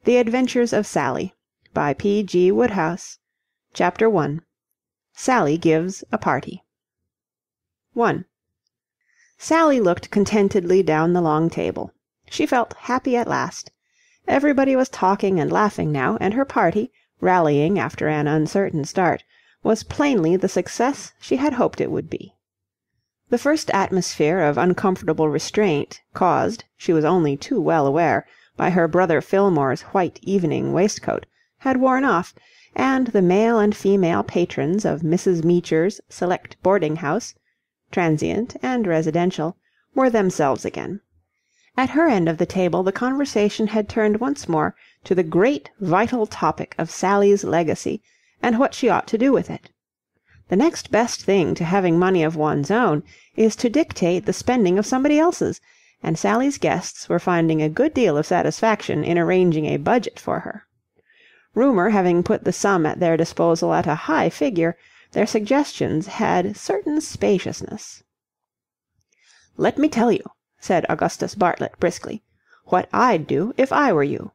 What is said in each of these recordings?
The Adventures of Sally by P.G. Wodehouse. Chapter 1. Sally Gives a Party. 1. Sally looked contentedly down the long table. She felt happy at last. Everybody was talking and laughing now, and her party, rallying after an uncertain start, was plainly the success she had hoped it would be. The first atmosphere of uncomfortable restraint, caused, she was only too well aware, by her brother Fillmore's white evening waistcoat, had worn off, and the male and female patrons of Mrs. Meecher's select boarding-house, transient and residential, were themselves again. At her end of the table the conversation had turned once more to the great vital topic of Sally's legacy and what she ought to do with it. The next best thing to having money of one's own is to dictate the spending of somebody else's, and Sally's guests were finding a good deal of satisfaction in arranging a budget for her. Rumour having put the sum at their disposal at a high figure, their suggestions had certain spaciousness. "Let me tell you," said Augustus Bartlett briskly, "what I'd do if I were you."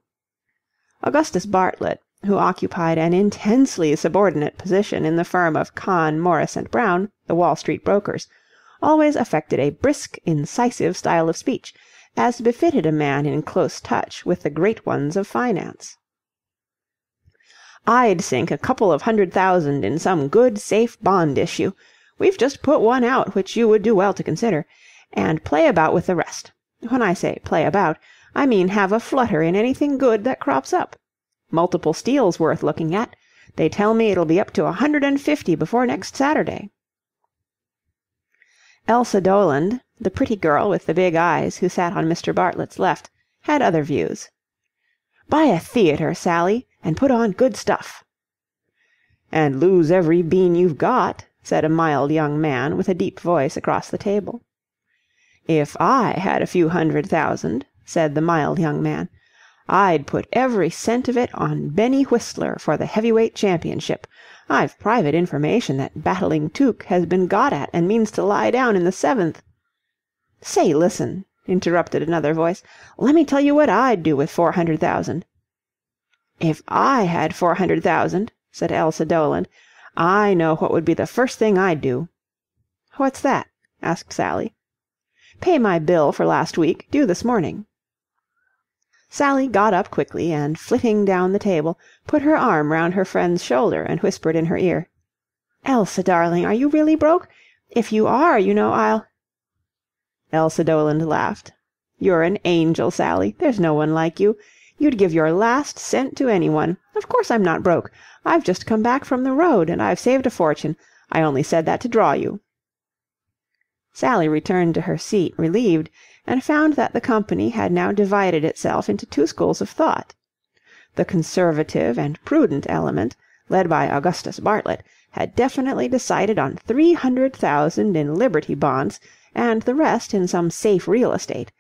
Augustus Bartlett, who occupied an intensely subordinate position in the firm of Kahn, Morris and Brown, the Wall Street brokers, always affected a brisk, incisive style of speech, as befitted a man in close touch with the great ones of finance. "I'd sink a couple of $100,000 in some good, safe bond issue, we've just put one out which you would do well to consider, and play about with the rest. When I say play about, I mean have a flutter in anything good that crops up. Multiple Steel's worth looking at. They tell me it'll be up to 150 before next Saturday." Elsa Doland, the pretty girl with the big eyes who sat on Mr. Bartlett's left, had other views. "Buy a theatre, Sally, and put on good stuff." "And lose every bean you've got," said a mild young man with a deep voice across the table. "If I had a few $100,000," said the mild young man, "I'd put every cent of it on Benny Whistler for the heavyweight championship. I've private information that Battling Tuke has been got at and means to lie down in the 7th. "Say, listen," interrupted another voice. "Let me tell you what I'd do with 400,000. "If I had 400,000, said Elsa Doland, "I know what would be the first thing I'd do." "What's that?" asked Sally. "Pay my bill for last week, due this morning." Sally got up quickly and, flitting down the table, put her arm round her friend's shoulder and whispered in her ear, "Elsa, darling, are you really broke? If you are, you know, I'll—" Elsa Doland laughed. "You're an angel, Sally. There's no one like you. You'd give your last cent to anyone. Of course I'm not broke. I've just come back from the road, and I've saved a fortune. I only said that to draw you." Sally returned to her seat, relieved, and found that the company had now divided itself into two schools of thought. The conservative and prudent element, led by Augustus Bartlett, had definitely decided on 300,000 in Liberty bonds and the rest in some safe real estate,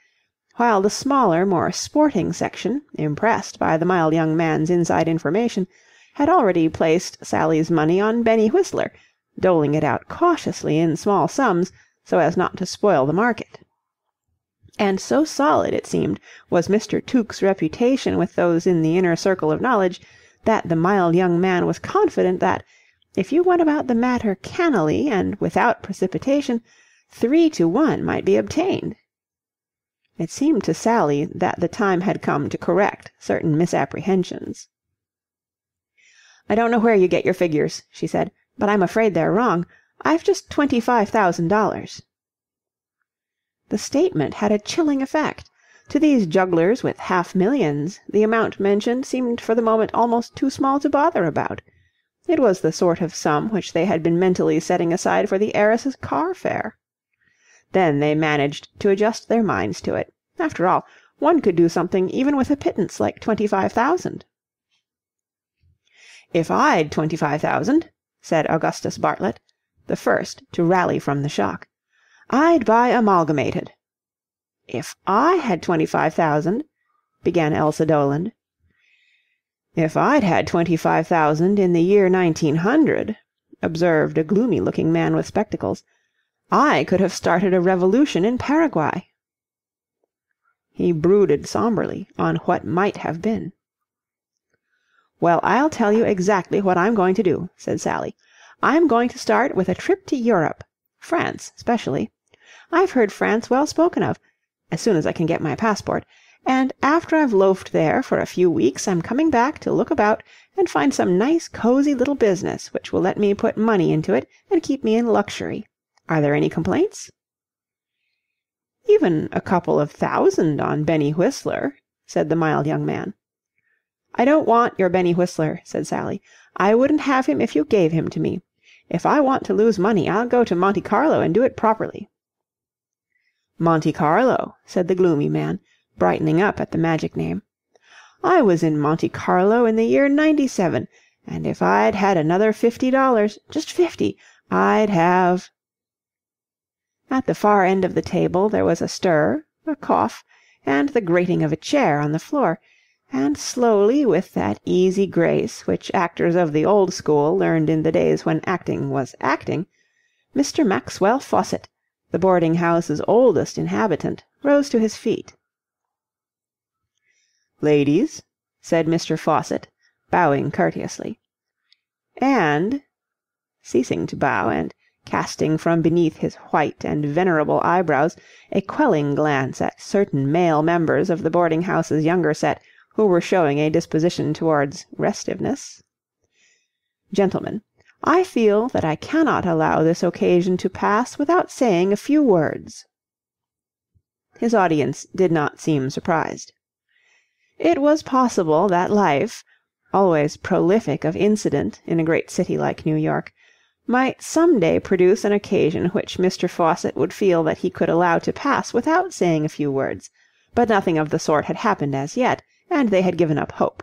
while the smaller, more sporting section, impressed by the mild young man's inside information, had already placed Sally's money on Benny Whistler, doling it out cautiously in small sums so as not to spoil the market. And so solid, it seemed, was Mr. Tuke's reputation with those in the inner circle of knowledge, that the mild young man was confident that, if you went about the matter cannily and without precipitation, 3-1 might be obtained. It seemed to Sally that the time had come to correct certain misapprehensions. "I don't know where you get your figures," she said, "but I'm afraid they're wrong. I've just $25,000. The statement had a chilling effect. To these jugglers with half-millions, the amount mentioned seemed for the moment almost too small to bother about. It was the sort of sum which they had been mentally setting aside for the heiress's car fare. Then they managed to adjust their minds to it. After all, one could do something even with a pittance like 25,000. "If I'd 25,000, said Augustus Bartlett, the first to rally from the shock, "I'd buy Amalgamated." "If I had 25,000, began Elsa Doland. "If I'd had 25,000 in the year 1900, observed a gloomy-looking man with spectacles, "I could have started a revolution in Paraguay." He brooded sombrely on what might have been. "Well, I'll tell you exactly what I'm going to do," said Sally. "I'm going to start with a trip to Europe. France, specially. I've heard France well spoken of, as soon as I can get my passport, and after I've loafed there for a few weeks I'm coming back to look about and find some nice cosy little business which will let me put money into it and keep me in luxury. Are there any complaints?" "Even a couple of thousand on Benny Whistler," said the mild young man. "I don't want your Benny Whistler," said Sally. "I wouldn't have him if you gave him to me. If I want to lose money, I'll go to Monte Carlo and do it properly." "Monte Carlo," said the gloomy man, brightening up at the magic name. "I was in Monte Carlo in the year '97, and if I'd had another $50, just 50, I'd have—" At the far end of the table there was a stir, a cough, and the grating of a chair on the floor, and slowly, with that easy grace which actors of the old school learned in the days when acting was acting, Mr. Maxwell Fawcett, the boarding-house's oldest inhabitant, rose to his feet. "Ladies," said Mr. Fawcett, bowing courteously. And, ceasing to bow, and casting from beneath his white and venerable eyebrows a quelling glance at certain male members of the boarding-house's younger set who were showing a disposition towards restiveness, "Gentlemen, I feel that I cannot allow this occasion to pass without saying a few words." His audience did not seem surprised. It was possible that life, always prolific of incident in a great city like New York, might some day produce an occasion which Mr. Fawcett would feel that he could allow to pass without saying a few words, but nothing of the sort had happened as yet, and they had given up hope.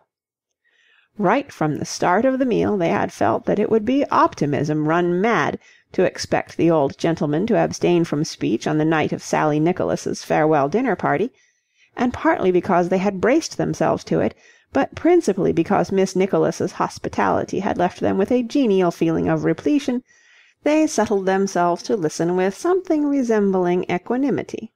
Right from the start of the meal they had felt that it would be optimism run mad to expect the old gentleman to abstain from speech on the night of Sally Nicholas's farewell dinner party, and partly because they had braced themselves to it, but principally because Miss Nicholas's hospitality had left them with a genial feeling of repletion, they settled themselves to listen with something resembling equanimity.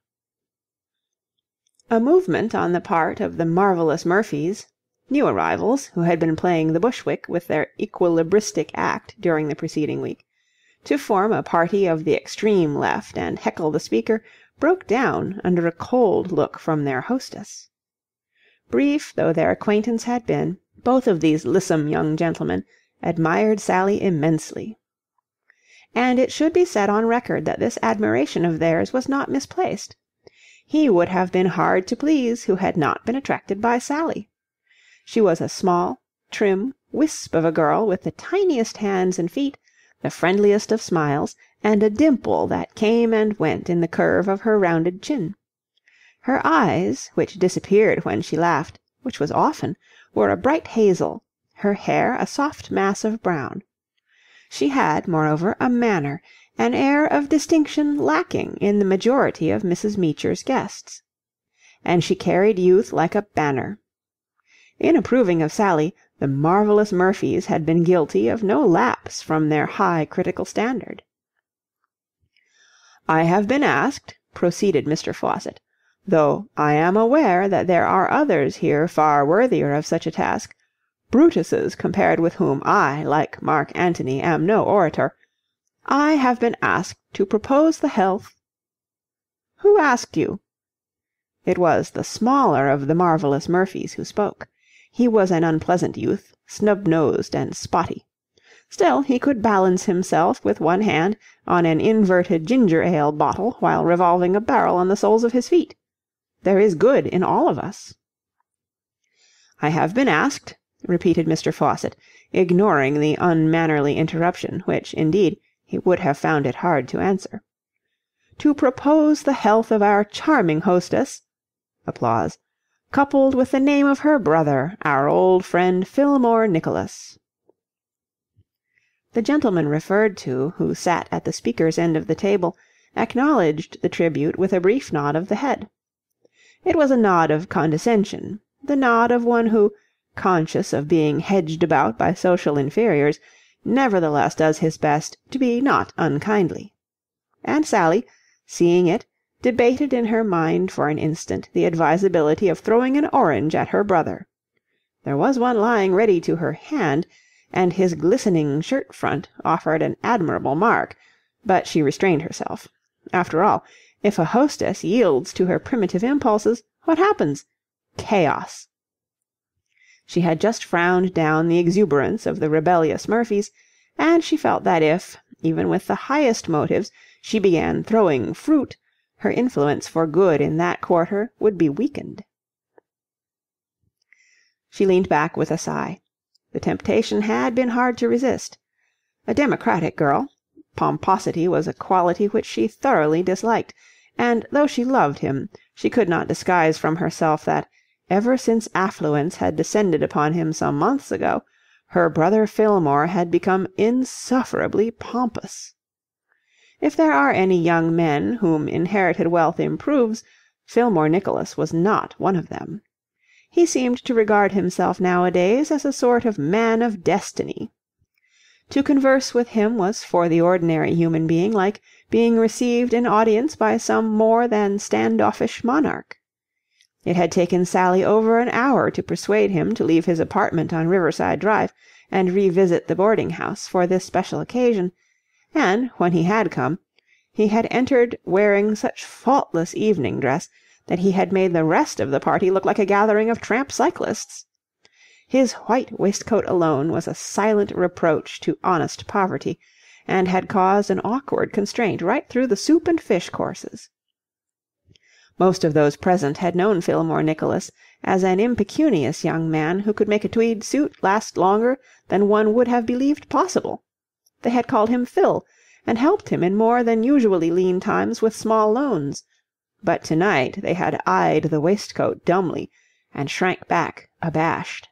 A movement on the part of the marvellous Murphys, new arrivals who had been playing the Bushwick with their equilibristic act during the preceding week, to form a party of the extreme left and heckle the speaker, broke down under a cold look from their hostess. Brief though their acquaintance had been, both of these lissom young gentlemen admired Sally immensely. And it should be set on record that this admiration of theirs was not misplaced. He would have been hard to please who had not been attracted by Sally. She was a small, trim wisp of a girl with the tiniest hands and feet, the friendliest of smiles, and a dimple that came and went in the curve of her rounded chin. Her eyes, which disappeared when she laughed, which was often, were a bright hazel, her hair a soft mass of brown. She had, moreover, a manner, an air of distinction lacking in the majority of Mrs. Meecher's guests. And she carried youth like a banner. In approving of Sally, the marvellous Murphys had been guilty of no lapse from their high critical standard. "I have been asked," proceeded Mr. Fawcett, "though I am aware that there are others here far worthier of such a task, Brutuses compared with whom I, like Mark Antony, am no orator, I have been asked to propose the health—" "Who asked you?" It was the smaller of the marvellous Murphys who spoke. He was an unpleasant youth, snub-nosed and spotty. Still, he could balance himself with one hand on an inverted ginger-ale bottle while revolving a barrel on the soles of his feet. There is good in all of us. "I have been asked," repeated Mr. Fawcett, ignoring the unmannerly interruption, which, indeed, he would have found it hard to answer, "to propose the health of our charming hostess," applause, "coupled with the name of her brother, our old friend Fillmore Nicholas." The gentleman referred to, who sat at the speaker's end of the table, acknowledged the tribute with a brief nod of the head. It was a nod of condescension, the nod of one who, conscious of being hedged about by social inferiors, nevertheless does his best to be not unkindly. And Sally, seeing it, debated in her mind for an instant the advisability of throwing an orange at her brother. There was one lying ready to her hand, and his glistening shirt-front offered an admirable mark, but she restrained herself. After all, if a hostess yields to her primitive impulses, what happens? Chaos. She had just frowned down the exuberance of the rebellious Murphys, and she felt that if, even with the highest motives, she began throwing fruit, her influence for good in that quarter would be weakened. She leaned back with a sigh. The temptation had been hard to resist. A democratic girl, pomposity was a quality which she thoroughly disliked, and though she loved him, she could not disguise from herself that, ever since affluence had descended upon him some months ago, her brother Fillmore had become insufferably pompous. If there are any young men whom inherited wealth improves, Fillmore Nicholas was not one of them. He seemed to regard himself nowadays as a sort of man of destiny. To converse with him was for the ordinary human being like being received in audience by some more than standoffish monarch. It had taken Sally over an hour to persuade him to leave his apartment on Riverside Drive and revisit the boarding-house for this special occasion, and, when he had come, he had entered wearing such faultless evening dress that he had made the rest of the party look like a gathering of tramp cyclists. His white waistcoat alone was a silent reproach to honest poverty, and had caused an awkward constraint right through the soup and fish courses. Most of those present had known Fillmore Nicholas as an impecunious young man who could make a tweed suit last longer than one would have believed possible. They had called him Phil, and helped him in more than usually lean times with small loans. But to-night they had eyed the waistcoat dumbly, and shrank back abashed.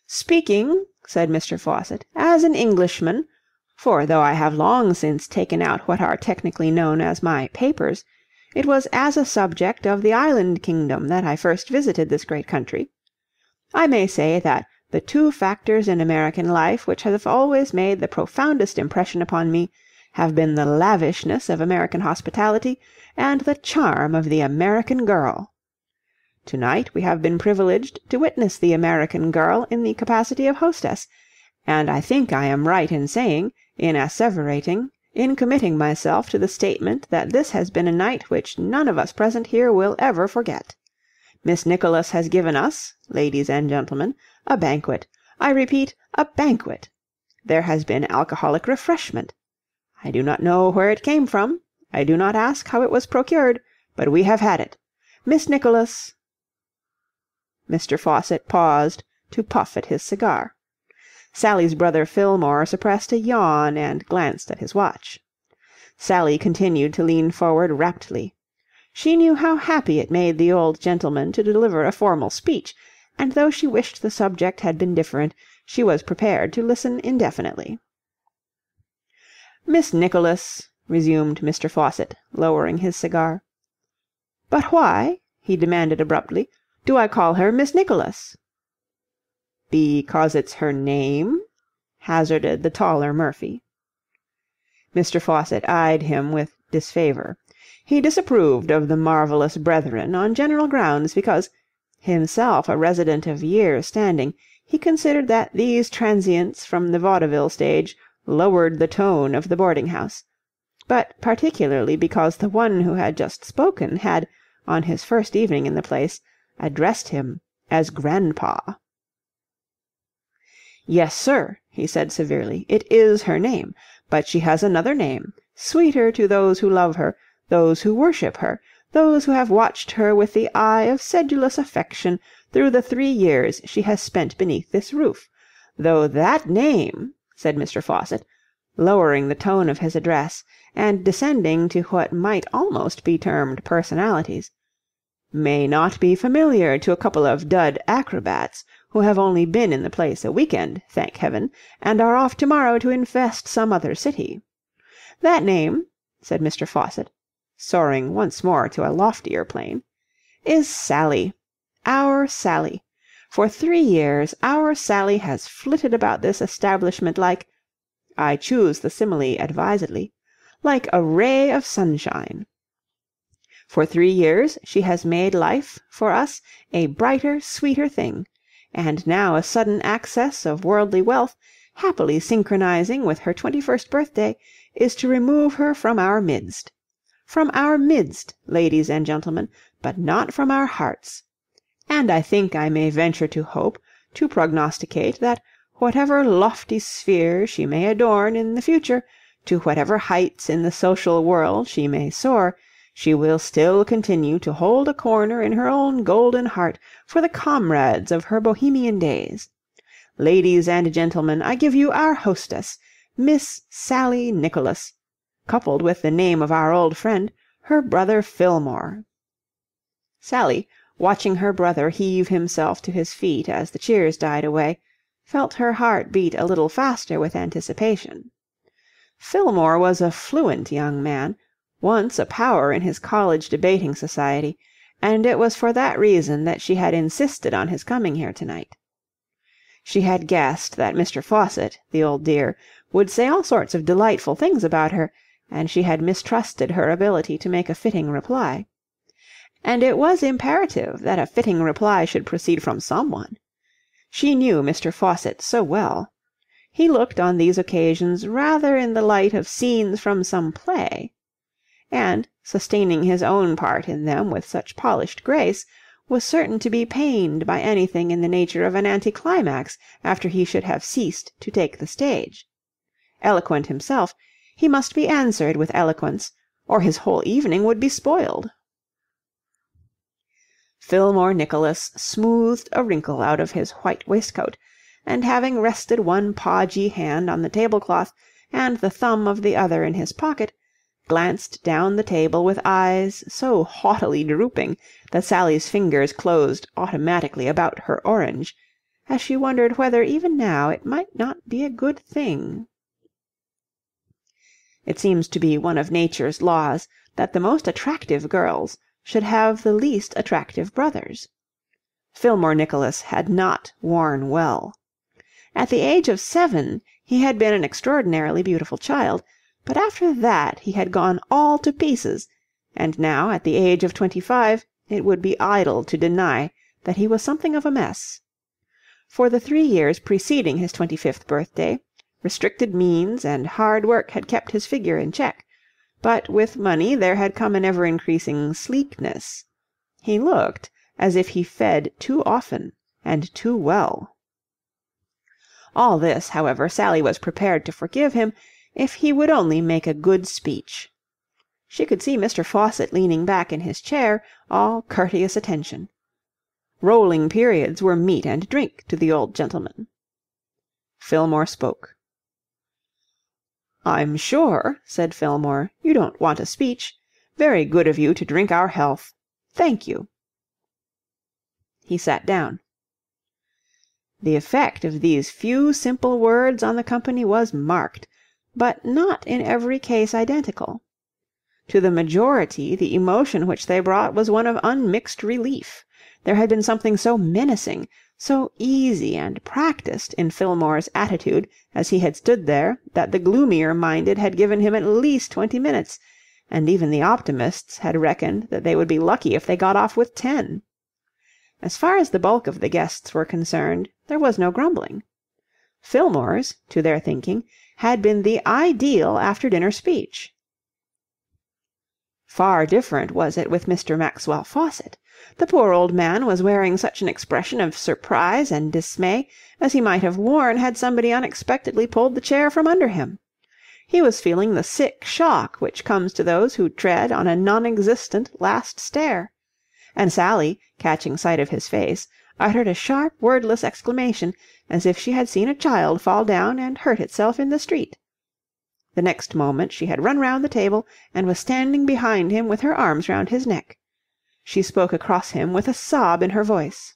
"Speaking," said Mr. Faucitt, "as an Englishman, for though I have long since taken out what are technically known as my papers, it was as a subject of the island kingdom that I first visited this great country, I may say that the two factors in American life which have always made the profoundest impression upon me have been the lavishness of American hospitality and the charm of the American girl. To-night we have been privileged to witness the American girl in the capacity of hostess, and I think I am right in saying, in asseverating, in committing myself to the statement that this has been a night which none of us present here will ever forget. Miss Nicholas has given us, ladies and gentlemen, a banquet. I repeat, a banquet. There has been alcoholic refreshment. I do not know where it came from. I do not ask how it was procured, but we have had it. Miss Nicholas—" Mr. Faucitt paused to puff at his cigar. Sally's brother Fillmore suppressed a yawn and glanced at his watch. Sally continued to lean forward raptly. She knew how happy it made the old gentleman to deliver a formal speech, and though she wished the subject had been different, she was prepared to listen indefinitely. "Miss Nicholas," resumed Mr. Faucitt, lowering his cigar. "But why," he demanded abruptly, "do I call her Miss Nicholas?" "Because it's her name?" hazarded the taller Murphy. Mr. Faucitt eyed him with disfavour. He disapproved of the marvellous brethren on general grounds because, himself a resident of years' standing, he considered that these transients from the vaudeville stage lowered the tone of the boarding-house, but particularly because the one who had just spoken had, on his first evening in the place, addressed him as Grandpa. "Yes, sir," he said severely, "it is her name, but she has another name, sweeter to those who love her, those who worship her, those who have watched her with the eye of sedulous affection through the 3 years she has spent beneath this roof, though that name," said Mr. Faucitt, lowering the tone of his address, and descending to what might almost be termed personalities, "may not be familiar to a couple of dud acrobats who have only been in the place a week-end, thank heaven, and are off to-morrow to infest some other city. That name," said Mr. Faucitt, soaring once more to a loftier plane, "is Sally. Our Sally. For 3 years our Sally has flitted about this establishment like—I choose the simile advisedly—like a ray of sunshine. For 3 years she has made life, for us, a brighter, sweeter thing, and now a sudden access of worldly wealth, happily synchronizing with her 21st birthday, is to remove her from our midst. From our midst, ladies and gentlemen, but not from our hearts. And I think I may venture to hope, to prognosticate, that whatever lofty sphere she may adorn in the future, to whatever heights in the social world she may soar, she will still continue to hold a corner in her own golden heart for the comrades of her bohemian days. Ladies and gentlemen, I give you our hostess, Miss Sally Nicholas, coupled with the name of our old friend, her brother Fillmore." Sally, watching her brother heave himself to his feet as the cheers died away, felt her heart beat a little faster with anticipation. Fillmore was a fluent young man, once a power in his college debating society, and it was for that reason that she had insisted on his coming here tonight. She had guessed that Mr. Faucitt, the old dear, would say all sorts of delightful things about her, and she had mistrusted her ability to make a fitting reply. And it was imperative that a fitting reply should proceed from someone. She knew Mr. Faucitt so well. He looked on these occasions rather in the light of scenes from some play, and, sustaining his own part in them with such polished grace, was certain to be pained by anything in the nature of an anticlimax after he should have ceased to take the stage. Eloquent himself, he must be answered with eloquence, or his whole evening would be spoiled. Fillmore Nicholas smoothed a wrinkle out of his white waistcoat, and having rested one podgy hand on the tablecloth and the thumb of the other in his pocket, glanced down the table with eyes so haughtily drooping that Sally's fingers closed automatically about her orange, as she wondered whether even now it might not be a good thing. It seems to be one of nature's laws that the most attractive girls should have the least attractive brothers. Fillmore Nicholas had not worn well. At the age of 7 he had been an extraordinarily beautiful child, but after that he had gone all to pieces, and now, at the age of 25, it would be idle to deny that he was something of a mess. For the 3 years preceding his 25th birthday, restricted means and hard work had kept his figure in check, but with money there had come an ever-increasing sleekness. He looked as if he fed too often and too well. All this, however, Sally was prepared to forgive him if he would only make a good speech. She could see Mr. Faucitt leaning back in his chair, all courteous attention. Rolling periods were meat and drink to the old gentleman. Fillmore spoke. "I'm sure," said Fillmore, "you don't want a speech. Very good of you to drink our health. Thank you." He sat down. The effect of these few simple words on the company was marked, but not in every case identical. To the majority the emotion which they brought was one of unmixed relief. There had been something so menacing, so easy and practised in Fillmore's attitude as he had stood there, that the gloomier-minded had given him at least 20 minutes, and even the optimists had reckoned that they would be lucky if they got off with 10. As far as the bulk of the guests were concerned, there was no grumbling. Fillmore's, to their thinking, had been the ideal after-dinner speech. Far different was it with Mr. Maxwell Faucitt. The poor old man was wearing such an expression of surprise and dismay as he might have worn had somebody unexpectedly pulled the chair from under him. He was feeling the sick shock which comes to those who tread on a non-existent last stair. And Sally, catching sight of his face, uttered a sharp, wordless exclamation, as if she had seen a child fall down and hurt itself in the street. The next moment she had run round the table and was standing behind him with her arms round his neck. She spoke across him with a sob in her voice.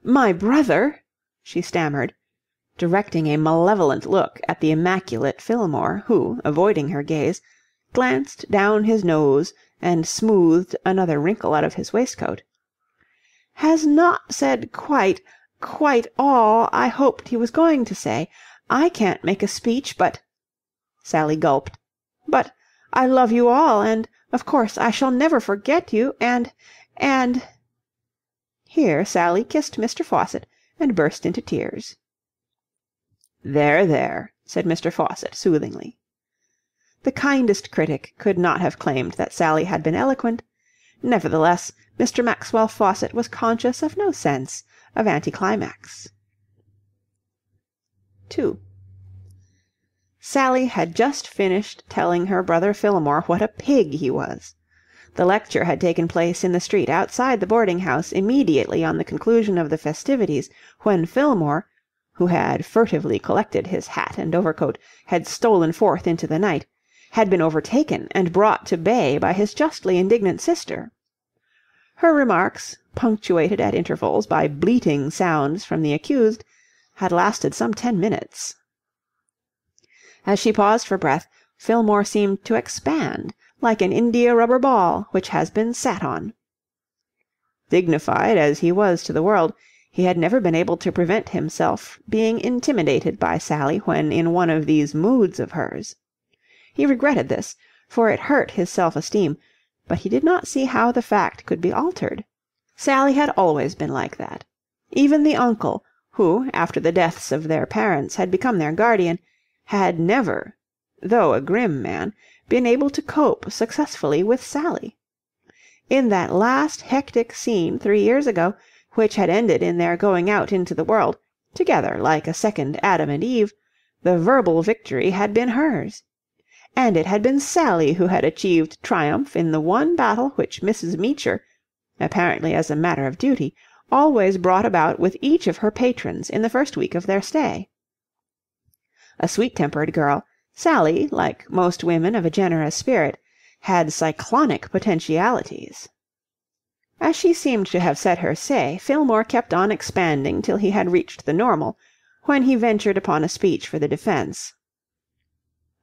"My brother," she stammered, directing a malevolent look at the immaculate Fillmore, who, avoiding her gaze, glanced down his nose and smoothed another wrinkle out of his waistcoat, "has not said quite all I hoped he was going to say. I can't make a speech, but—" Sally gulped. "But I love you all, and, of course, I shall never forget you, and... Here Sally kissed Mr. Faucitt and burst into tears. "There, there," said Mr. Faucitt soothingly. The kindest critic could not have claimed that Sally had been eloquent. Nevertheless, Mr. Maxwell Faucitt was conscious of no sense of anticlimax. 2. Sally had just finished telling her brother Fillmore what a pig he was. The lecture had taken place in the street outside the boarding-house immediately on the conclusion of the festivities, when Fillmore, who had furtively collected his hat and overcoat, had stolen forth into the night, had been overtaken and brought to bay by his justly indignant sister. Her remarks, punctuated at intervals by bleating sounds from the accused, had lasted some 10 minutes. As she paused for breath, Fillmore seemed to expand, like an india-rubber ball which has been sat on. Dignified as he was to the world, he had never been able to prevent himself being intimidated by Sally when in one of these moods of hers. He regretted this, for it hurt his self-esteem, but he did not see how the fact could be altered. Sally had always been like that. Even the uncle, who, after the deaths of their parents, had become their guardian, had never, though a grim man, been able to cope successfully with Sally. In that last hectic scene 3 years ago, which had ended in their going out into the world, together like a second Adam and Eve, the verbal victory had been hers. And it had been Sally who had achieved triumph in the one battle which Mrs. Meecher, apparently as a matter of duty, always brought about with each of her patrons in the first week of their stay. A sweet-tempered girl, Sally, like most women of a generous spirit, had cyclonic potentialities. As she seemed to have said her say, Fillmore kept on expanding till he had reached the normal, when he ventured upon a speech for the defence.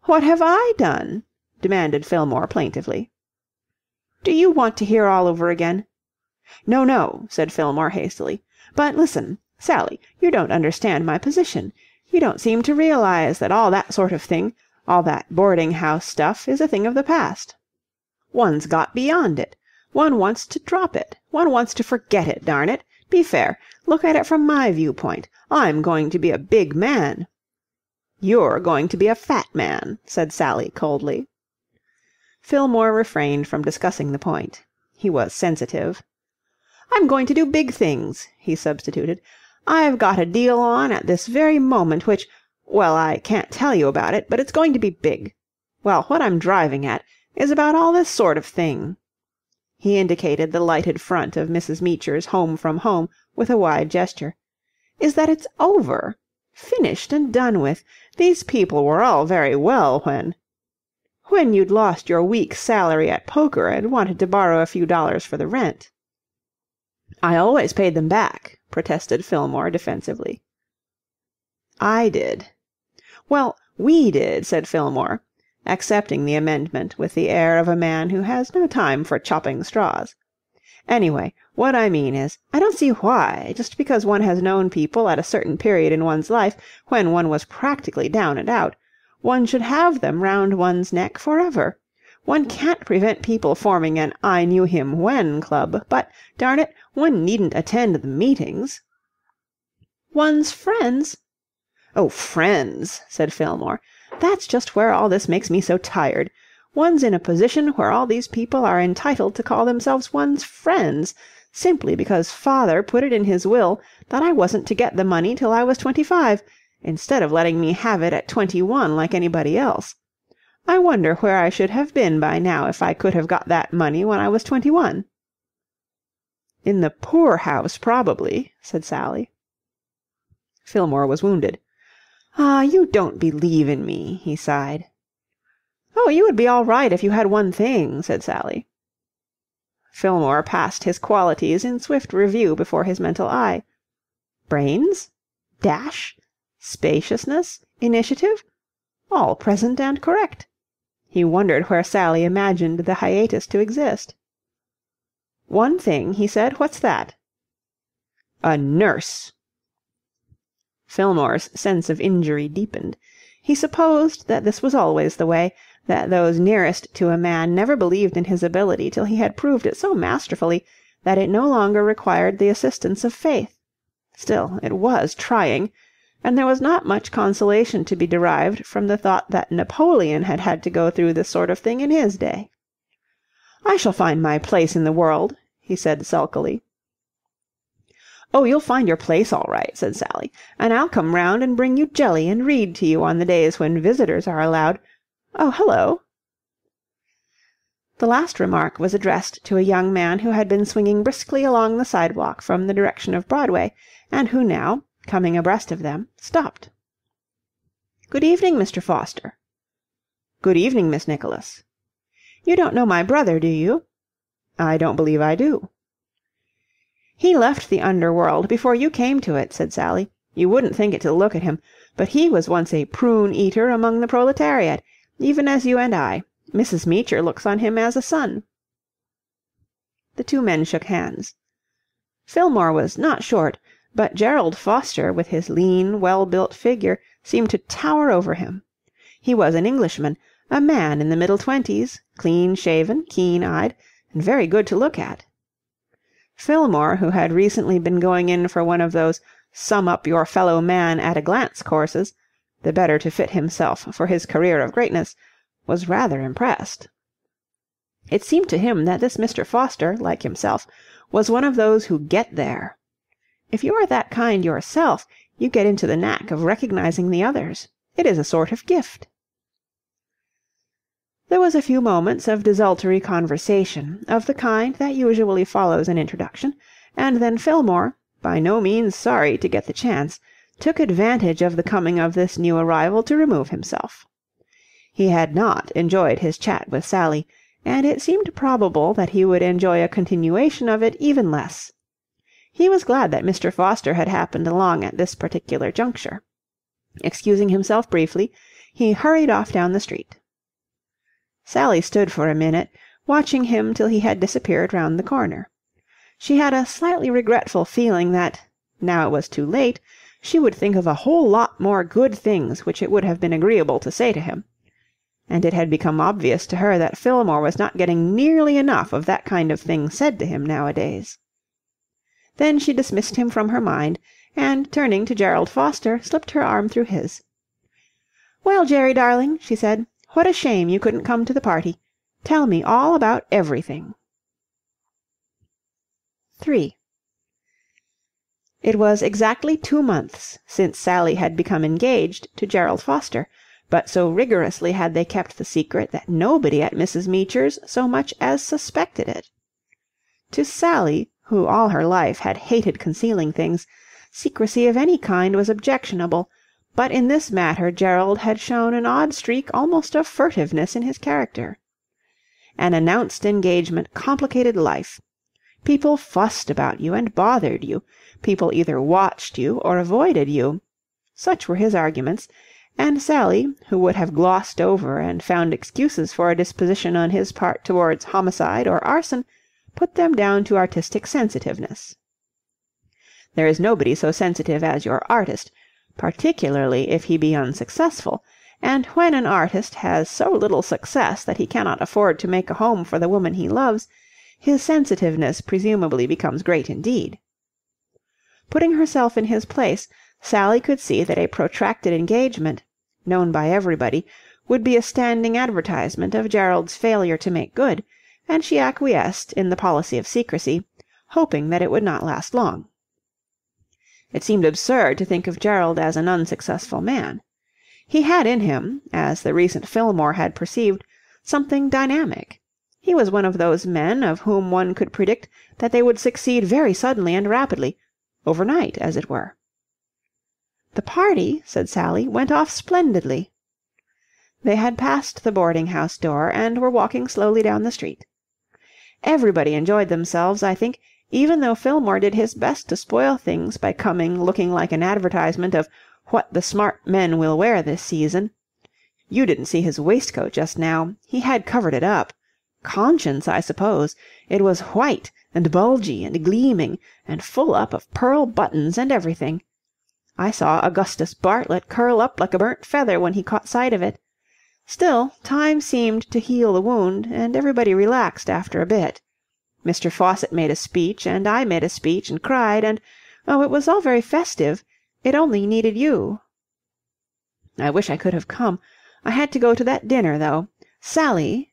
"What have I done?" demanded Fillmore plaintively. "Do you want to hear all over again?" "No, no," said Fillmore hastily. "But listen, Sally, you don't understand my position. You don't seem to realize that all that sort of thing, all that boarding-house stuff, is a thing of the past. One's got beyond it. One wants to drop it. One wants to forget it, darn it. Be fair. Look at it from my viewpoint. I'm going to be a big man." "You're going to be a fat man," said Sally coldly. Fillmore refrained from discussing the point. He was sensitive. "I'm going to do big things," he substituted. "I've got a deal on at this very moment which... well, I can't tell you about it, but it's going to be big. Well, what I'm driving at is about all this sort of thing." He indicated the lighted front of Mrs. Meecher's Home from Home with a wide gesture. "Is that it's over. Finished and done with. These people were all very well when you'd lost your week's salary at poker and wanted to borrow a few dollars for the rent." "I always paid them back," protested Fillmore defensively. "I did." "Well, we did," said Fillmore, accepting the amendment with the air of a man who has no time for chopping straws. "Anyway, what I mean is, I don't see why, just because one has known people at a certain period in one's life when one was practically down and out, one should have them round one's neck forever. One can't prevent people forming an I Knew Him When club, but, darn it, one needn't attend the meetings." "One's friends—" "Oh, friends," said Fillmore. "That's just where all this makes me so tired. One's in a position where all these people are entitled to call themselves one's friends, simply because father put it in his will that I wasn't to get the money till I was 25, instead of letting me have it at 21 like anybody else. I wonder where I should have been by now if I could have got that money when I was 21. "In the poor-house, probably," said Sally. Fillmore was wounded. "Ah, you don't believe in me," he sighed. "Oh, you would be all right if you had one thing," said Sally. Fillmore passed his qualities in swift review before his mental eye. Brains? Dash? Spaciousness? Initiative? All present and correct. He wondered where Sally imagined the hiatus to exist. "One thing," he said. "What's that?" "A nurse." Fillmore's sense of injury deepened. He supposed that this was always the way, that those nearest to a man never believed in his ability till he had proved it so masterfully that it no longer required the assistance of faith. Still, it was trying, and there was not much consolation to be derived from the thought that Napoleon had had to go through this sort of thing in his day. "I shall find my place in the world," he said sulkily. "Oh, you'll find your place all right," said Sally, "and I'll come round and bring you jelly and read to you on the days when visitors are allowed. Oh, hello!" The last remark was addressed to a young man who had been swinging briskly along the sidewalk from the direction of Broadway, and who now, coming abreast of them, stopped. "Good evening, Mr. Foster." "Good evening, Miss Nicholas." "You don't know my brother, do you?" "I don't believe I do." "He left the underworld before you came to it," said Sally. "You wouldn't think it to look at him, but he was once a prune-eater among the proletariat, even as you and I. Mrs. Meecher looks on him as a son." The two men shook hands. Fillmore was not short, but Gerald Foster, with his lean, well-built figure, seemed to tower over him. He was an Englishman, a man in the middle 20s, clean-shaven, keen-eyed, and very good to look at. Fillmore, who had recently been going in for one of those sum-up-your-fellow-man-at-a-glance courses, the better to fit himself for his career of greatness, was rather impressed. It seemed to him that this Mr. Foster, like himself, was one of those who get there. If you are that kind yourself, you get into the knack of recognizing the others. It is a sort of gift. There was a few moments of desultory conversation, of the kind that usually follows an introduction, and then Fillmore, by no means sorry to get the chance, took advantage of the coming of this new arrival to remove himself. He had not enjoyed his chat with Sally, and it seemed probable that he would enjoy a continuation of it even less. He was glad that Mr. Foster had happened along at this particular juncture. Excusing himself briefly, he hurried off down the street. Sally stood for a minute, watching him till he had disappeared round the corner. She had a slightly regretful feeling that, now it was too late, she would think of a whole lot more good things which it would have been agreeable to say to him. And it had become obvious to her that Fillmore was not getting nearly enough of that kind of thing said to him nowadays. Then she dismissed him from her mind, and, turning to Gerald Foster, slipped her arm through his. "Well, Jerry, darling," she said, "what a shame you couldn't come to the party. Tell me all about everything." 3. It was exactly 2 months since Sally had become engaged to Gerald Foster, but so rigorously had they kept the secret that nobody at Mrs. Meecher's so much as suspected it. To Sally, who all her life had hated concealing things, secrecy of any kind was objectionable, but in this matter Gerald had shown an odd streak almost of furtiveness in his character. An announced engagement complicated life. People fussed about you and bothered you. People either watched you or avoided you. Such were his arguments, and Sally, who would have glossed over and found excuses for a disposition on his part towards homicide or arson, put them down to artistic sensitiveness. There is nobody so sensitive as your artist, particularly if he be unsuccessful, and when an artist has so little success that he cannot afford to make a home for the woman he loves, his sensitiveness presumably becomes great indeed. Putting herself in his place, Sally could see that a protracted engagement, known by everybody, would be a standing advertisement of Gerald's failure to make good, and she acquiesced in the policy of secrecy, hoping that it would not last long. It seemed absurd to think of Gerald as an unsuccessful man. He had in him, as the recent Fillmore had perceived, something dynamic. He was one of those men of whom one could predict that they would succeed very suddenly and rapidly, overnight, as it were. "The party," said Sally, "went off splendidly." They had passed the boarding-house door and were walking slowly down the street. "Everybody enjoyed themselves, I think, even though Fillmore did his best to spoil things by coming looking like an advertisement of what the smart men will wear this season. You didn't see his waistcoat just now. He had covered it up. Conscience, I suppose. It was white and bulgy and gleaming and full up of pearl buttons and everything. I saw Augustus Bartlett curl up like a burnt feather when he caught sight of it. Still, time seemed to heal the wound, and everybody relaxed after a bit. Mr. Fawcett made a speech, and I made a speech and cried, and, oh, it was all very festive. It only needed you." "I wish I could have come. I had to go to that dinner, though. Sally—"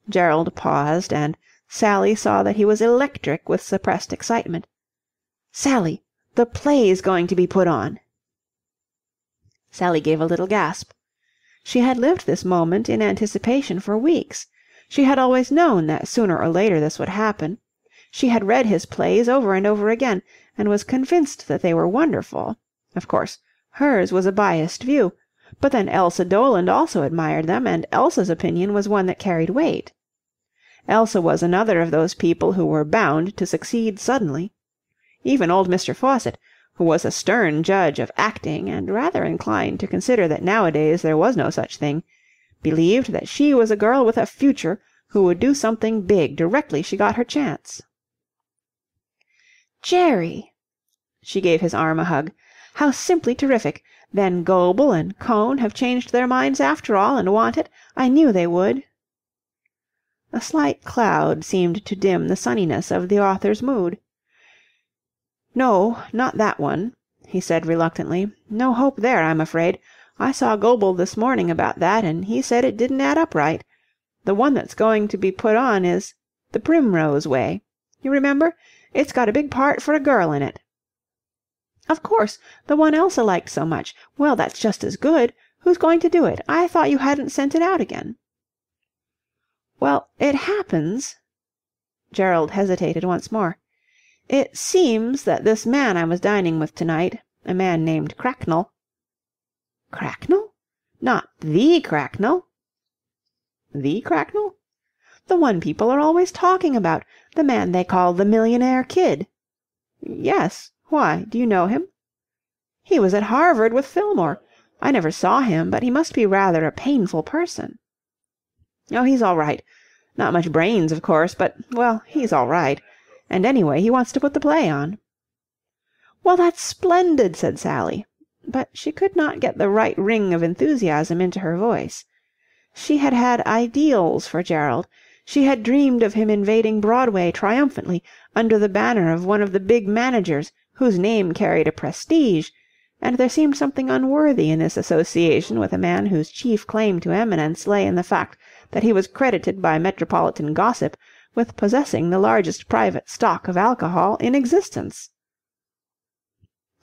Gerald paused, and Sally saw that he was electric with suppressed excitement. "Sally, the play's going to be put on." Sally gave a little gasp. She had lived this moment in anticipation for weeks. She had always known that sooner or later this would happen. She had read his plays over and over again, and was convinced that they were wonderful. Of course, hers was a biased view, but then Elsa Doland also admired them, and Elsa's opinion was one that carried weight. Elsa was another of those people who were bound to succeed suddenly. Even old Mr. Fawcett, who was a stern judge of acting and rather inclined to consider that nowadays there was no such thing, believed that she was a girl with a future who would do something big directly she got her chance. "Jerry!" She gave his arm a hug. "How simply terrific! Then Goebel and Cohn have changed their minds after all and want it. I knew they would." A slight cloud seemed to dim the sunniness of the author's mood. "No, not that one," he said reluctantly. "No hope there, I'm afraid. I saw Goebel this morning about that, and he said it didn't add up right. The one that's going to be put on is The Primrose Way. You remember? It's got a big part for a girl in it." "Of course, the one Elsa liked so much. Well, that's just as good. Who's going to do it? I thought you hadn't sent it out again." "Well, it happens—" Gerald hesitated once more. "It seems that this man I was dining with tonight, a man named Cracknell—" "Cracknell? Not the Cracknell?" "The Cracknell?" "The one people are always talking about. The man they call the Millionaire Kid." "Yes. Why? Do you know him?" "He was at Harvard with Fillmore. I never saw him, but he must be rather a painful person." "Oh, he's all right. Not much brains, of course, but, well, he's all right. And anyway, he wants to put the play on." "Well, that's splendid," said Sally. But she could not get the right ring of enthusiasm into her voice. She had had ideals for Gerald. She had dreamed of him invading Broadway triumphantly under the banner of one of the big managers whose name carried a prestige, and there seemed something unworthy in this association with a man whose chief claim to eminence lay in the fact that he was credited by metropolitan gossip with possessing the largest private stock of alcohol in existence.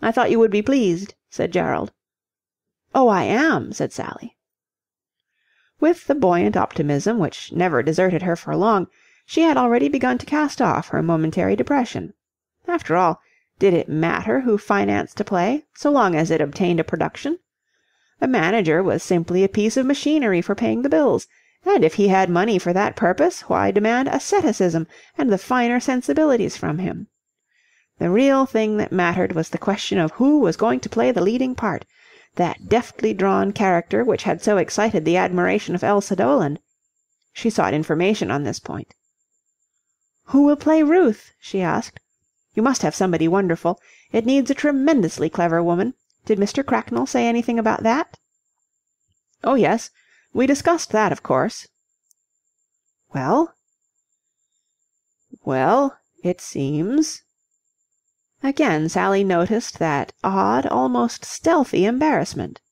"I thought you would be pleased," said Gerald. "Oh, I am," said Sally. With the buoyant optimism which never deserted her for long, she had already begun to cast off her momentary depression. After all, did it matter who financed a play, so long as it obtained a production? A manager was simply a piece of machinery for paying the bills, and if he had money for that purpose, why demand asceticism and the finer sensibilities from him? The real thing that mattered was the question of who was going to play the leading part, that deftly drawn character which had so excited the admiration of Elsa Doland. She sought information on this point. "Who will play Ruth?" she asked. "You must have somebody wonderful. It needs a tremendously clever woman. Did Mr. Cracknell say anything about that?" "Oh, yes. We discussed that, of course." "Well?" "Well, it seems—" Again Sally noticed that odd, almost stealthy embarrassment.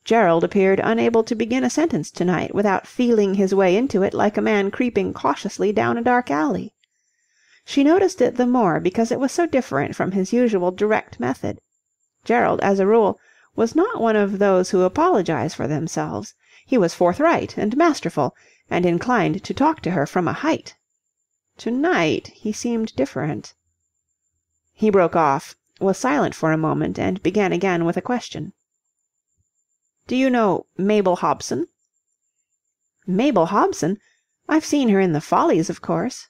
Gerald appeared unable to begin a sentence tonight without feeling his way into it like a man creeping cautiously down a dark alley. She noticed it the more because it was so different from his usual direct method. Gerald, as a rule, was not one of those who apologize for themselves. He was forthright and masterful, and inclined to talk to her from a height. Tonight he seemed different. He broke off, was silent for a moment, and began again with a question. "Do you know Mabel Hobson?" "Mabel Hobson? I've seen her in the Follies, of course."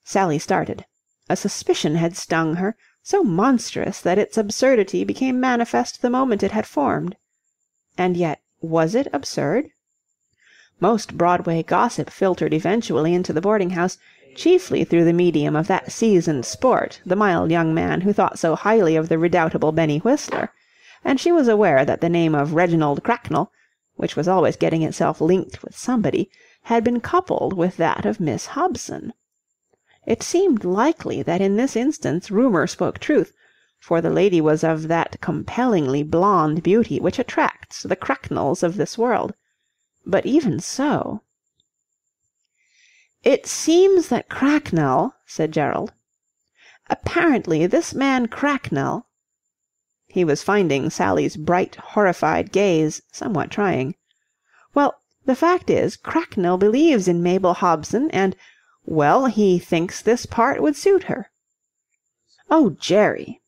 Sally started. A suspicion had stung her, so monstrous that its absurdity became manifest the moment it had formed. And yet, was it absurd? Most Broadway gossip filtered eventually into the boarding-house, chiefly through the medium of that seasoned sport, the mild young man who thought so highly of the redoubtable Benny Whistler, and she was aware that the name of Reginald Cracknell, which was always getting itself linked with somebody, had been coupled with that of Miss Hobson. It seemed likely that in this instance rumour spoke truth, for the lady was of that compellingly blonde beauty which attracts the Cracknells of this world. But even so... "It seems that Cracknell," said Gerald. "Apparently this man Cracknell..." He was finding Sally's bright, horrified gaze somewhat trying. "Well, the fact is, Cracknell believes in Mabel Hobson and, well, he thinks this part would suit her." "Oh, Jerry!"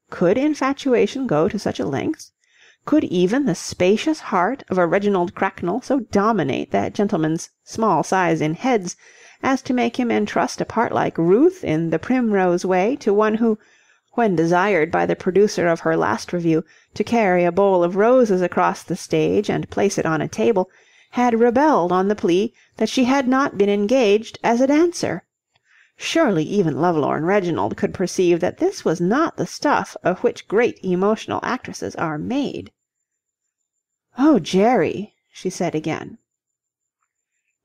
Could infatuation go to such a length? Could even the spacious heart of a Reginald Cracknell so dominate that gentleman's small size in heads as to make him entrust a part like Ruth in The Primrose Way to one who, when desired by the producer of her last review to carry a bowl of roses across the stage and place it on a table, had rebelled on the plea that she had not been engaged as a dancer? Surely even lovelorn Reginald could perceive that this was not the stuff of which great emotional actresses are made. "Oh, Jerry!" she said again.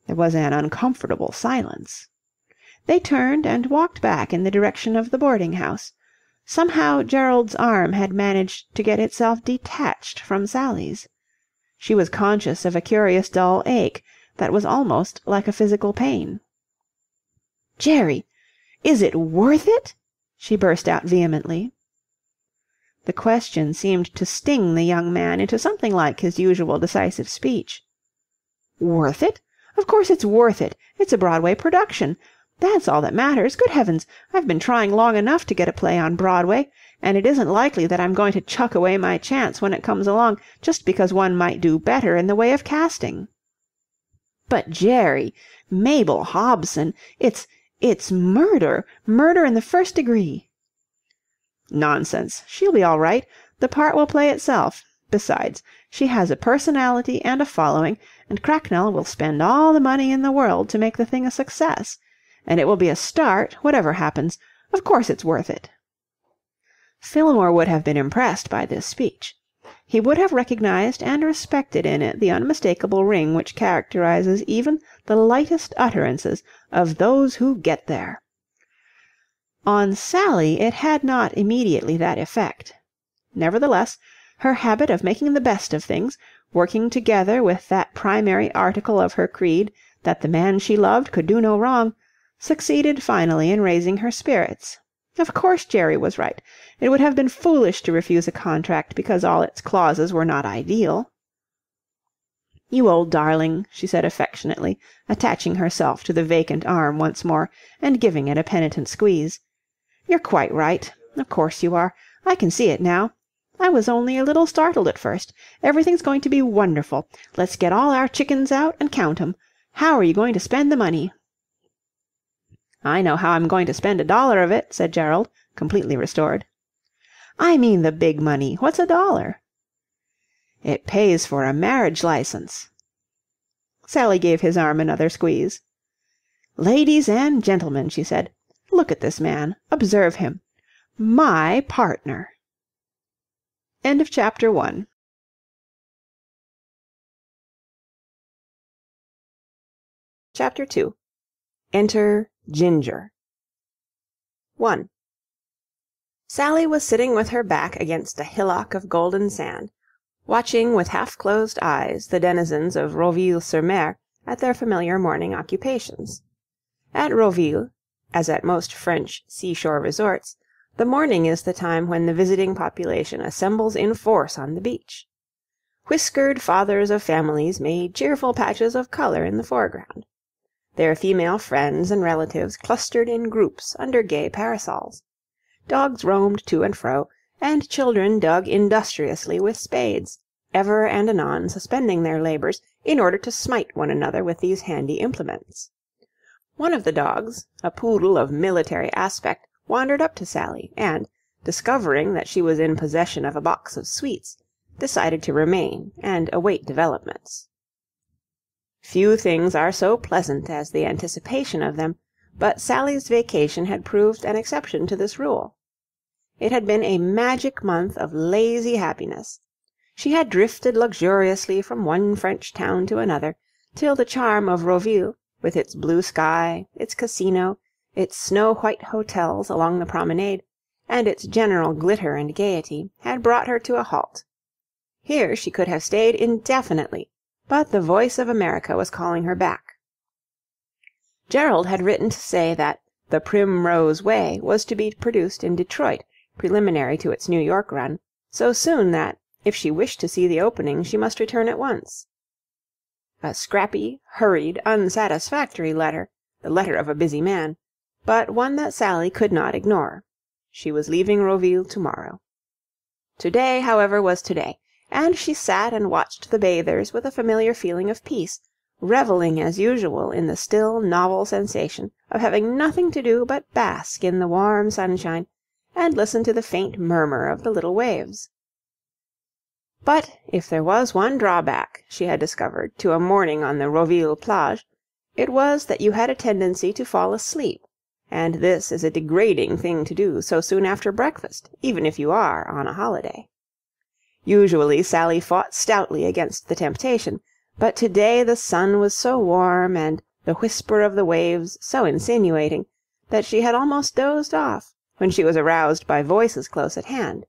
There was an uncomfortable silence. They turned and walked back in the direction of the boarding-house. Somehow Gerald's arm had managed to get itself detached from Sally's. She was conscious of a curious dull ache that was almost like a physical pain. "Jerry, is it worth it?" she burst out vehemently. The question seemed to sting the young man into something like his usual decisive speech. "Worth it? Of course it's worth it. It's a Broadway production. That's all that matters. Good heavens, I've been trying long enough to get a play on Broadway, and it isn't likely that I'm going to chuck away my chance when it comes along just because one might do better in the way of casting." "But, Jerry, Mabel Hobson, it's murder. Murder in the first degree." "Nonsense. She'll be all right. The part will play itself. Besides, she has a personality and a following, and Cracknell will spend all the money in the world to make the thing a success. And it will be a start, whatever happens. Of course it's worth it." Fillmore would have been impressed by this speech. He would have recognized and respected in it the unmistakable ring which characterizes even the lightest utterances of those who get there. On Sally it had not immediately that effect. Nevertheless, her habit of making the best of things, working together with that primary article of her creed that the man she loved could do no wrong, succeeded finally in raising her spirits. Of course Jerry was right. It would have been foolish to refuse a contract because all its clauses were not ideal. "You old darling," she said affectionately, attaching herself to the vacant arm once more and giving it a penitent squeeze. "You're quite right. Of course you are. I can see it now. I was only a little startled at first. Everything's going to be wonderful. Let's get all our chickens out and count 'em. How are you going to spend the money?" "I know how I'm going to spend $1 of it," said Gerald, completely restored. "I mean the big money. What's $1?" "It pays for a marriage license." Sally gave his arm another squeeze. "Ladies and gentlemen," she said, "look at this man. Observe him. My partner." End of chapter 1. Chapter 2. Enter Ginger. 1. Sally was sitting with her back against a hillock of golden sand, watching with half-closed eyes the denizens of Roville-sur-Mer at their familiar morning occupations. At Roville, as at most French seashore resorts, the morning is the time when the visiting population assembles in force on the beach. Whiskered fathers of families made cheerful patches of colour in the foreground. Their female friends and relatives clustered in groups under gay parasols. Dogs roamed to and fro, and children dug industriously with spades, ever and anon suspending their labours in order to smite one another with these handy implements. One of the dogs, a poodle of military aspect, wandered up to Sally, and, discovering that she was in possession of a box of sweets, decided to remain and await developments. Few things are so pleasant as the anticipation of them, but Sally's vacation had proved an exception to this rule. It had been a magic month of lazy happiness. She had drifted luxuriously from one French town to another, till the charm of Roville, with its blue sky, its casino, its snow-white hotels along the promenade, and its general glitter and gaiety, had brought her to a halt. Here she could have stayed indefinitely, but the voice of America was calling her back. Gerald had written to say that The Primrose Way was to be produced in Detroit, preliminary to its New York run, so soon that, if she wished to see the opening, she must return at once. A scrappy, hurried, unsatisfactory letter, the letter of a busy man, but one that Sally could not ignore. She was leaving Roville tomorrow. Today, however, was today, and she sat and watched the bathers with a familiar feeling of peace, revelling as usual in the still novel sensation of having nothing to do but bask in the warm sunshine and listen to the faint murmur of the little waves. But if there was one drawback, she had discovered, to a morning on the Roville plage, it was that you had a tendency to fall asleep, and this is a degrading thing to do so soon after breakfast, even if you are on a holiday. Usually Sally fought stoutly against the temptation, but to-day the sun was so warm and the whisper of the waves so insinuating that she had almost dozed off when she was aroused by voices close at hand.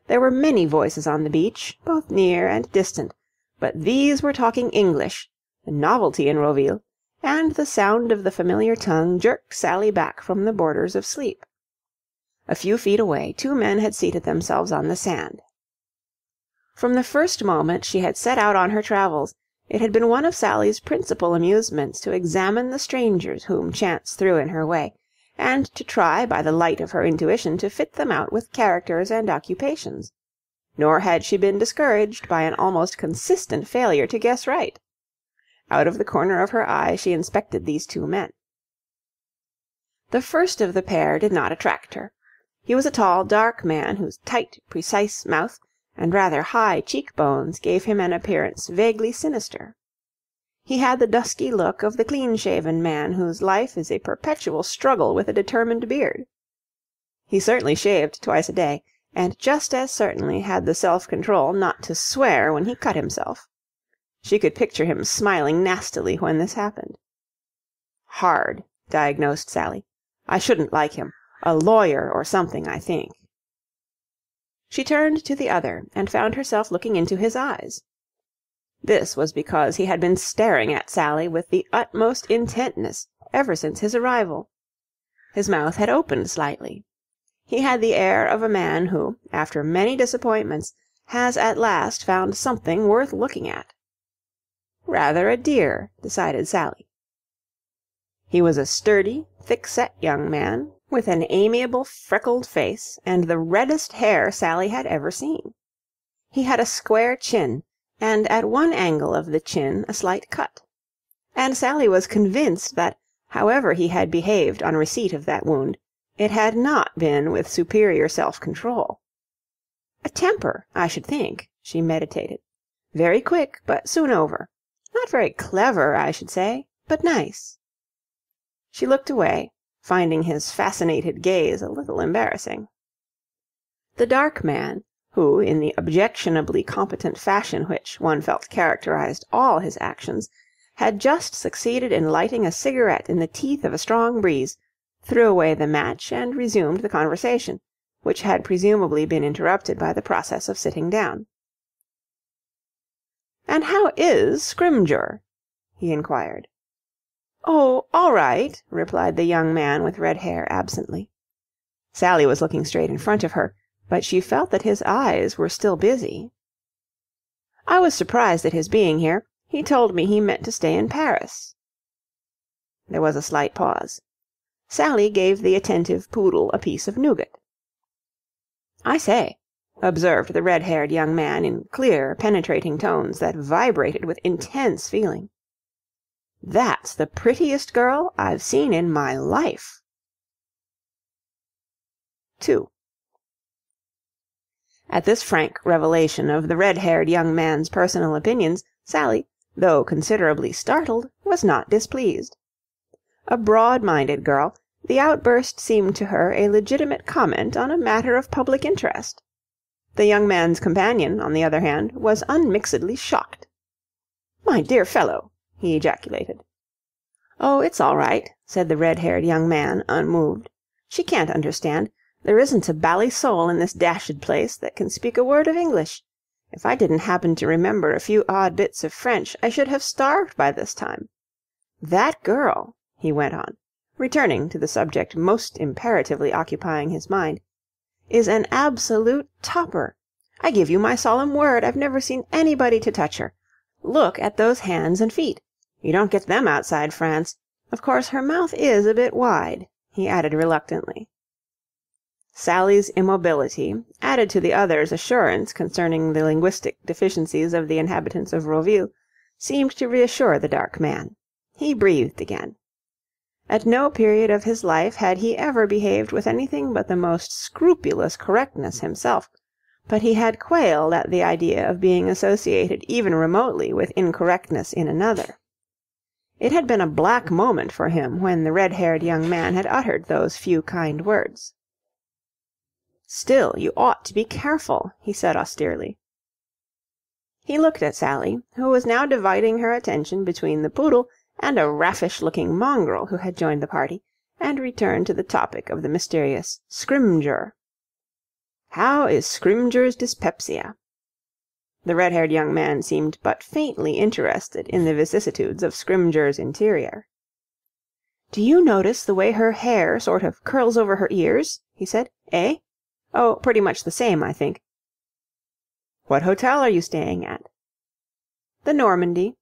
There were many voices on the beach, both near and distant, but these were talking English, a novelty in Roville, and the sound of the familiar tongue jerked Sally back from the borders of sleep. A few feet away 2 men had seated themselves on the sand. From the first moment she had set out on her travels, it had been one of Sally's principal amusements to examine the strangers whom chance threw in her way, and to try by the light of her intuition to fit them out with characters and occupations. Nor had she been discouraged by an almost consistent failure to guess right. Out of the corner of her eye she inspected these 2 men. The first of the pair did not attract her. He was a tall, dark man whose tight, precise mouth and rather high cheek-bones gave him an appearance vaguely sinister. He had the dusky look of the clean-shaven man whose life is a perpetual struggle with a determined beard. He certainly shaved twice a day, and just as certainly had the self-control not to swear when he cut himself. She could picture him smiling nastily when this happened. "Hard," diagnosed Sally. "I shouldn't like him. A lawyer or something, I think." She turned to the other, and found herself looking into his eyes. This was because he had been staring at Sally with the utmost intentness ever since his arrival. His mouth had opened slightly. He had the air of a man who, after many disappointments, has at last found something worth looking at. Rather a dear, decided Sally. He was a sturdy, thick-set young man, with an amiable, freckled face and the reddest hair Sally had ever seen. He had a square chin, and at one angle of the chin a slight cut. And Sally was convinced that, however he had behaved on receipt of that wound, it had not been with superior self-control. A temper, I should think, she meditated. Very quick, but soon over. Not very clever, I should say, but nice. She looked away, finding his fascinated gaze a little embarrassing. The dark man, who, in the objectionably competent fashion which one felt characterized all his actions, had just succeeded in lighting a cigarette in the teeth of a strong breeze, threw away the match and resumed the conversation, which had presumably been interrupted by the process of sitting down. "And how is Scrymgeour?" he inquired. "Oh, all right," replied the young man with red hair absently. Sally was looking straight in front of her, but she felt that his eyes were still busy. "I was surprised at his being here. He told me he meant to stay in Paris." There was a slight pause. Sally gave the attentive poodle a piece of nougat. "I say," observed the red-haired young man in clear, penetrating tones that vibrated with intense feeling, "that's the prettiest girl I've seen in my life." 2. At this frank revelation of the red-haired young man's personal opinions, Sally, though considerably startled, was not displeased. A broad-minded girl, the outburst seemed to her a legitimate comment on a matter of public interest. The young man's companion, on the other hand, was unmixedly shocked. "My dear fellow!" he ejaculated. "Oh, it's all right," said the red-haired young man, unmoved. "She can't understand. There isn't a bally soul in this dashed place that can speak a word of English. If I didn't happen to remember a few odd bits of French, I should have starved by this time. That girl," he went on, returning to the subject most imperatively occupying his mind, "is an absolute topper. I give you my solemn word I've never seen anybody to touch her. Look at those hands and feet. You don't get them outside France. Of course, her mouth is a bit wide," he added reluctantly. Sally's immobility, added to the other's assurance concerning the linguistic deficiencies of the inhabitants of Roville, seemed to reassure the dark man. He breathed again. At no period of his life had he ever behaved with anything but the most scrupulous correctness himself, but he had quailed at the idea of being associated even remotely with incorrectness in another. It had been a black moment for him when the red-haired young man had uttered those few kind words. "Still, you ought to be careful," he said austerely. He looked at Sally, who was now dividing her attention between the poodle and a raffish-looking mongrel who had joined the party, and returned to the topic of the mysterious Scrymgeour. "How is Scrymgeour's dyspepsia?" The red-haired young man seemed but faintly interested in the vicissitudes of Scrymgeour's interior. "Do you notice the way her hair sort of curls over her ears?" he said. "Eh? Oh, pretty much the same, I think." "What hotel are you staying at?" "The Normandy."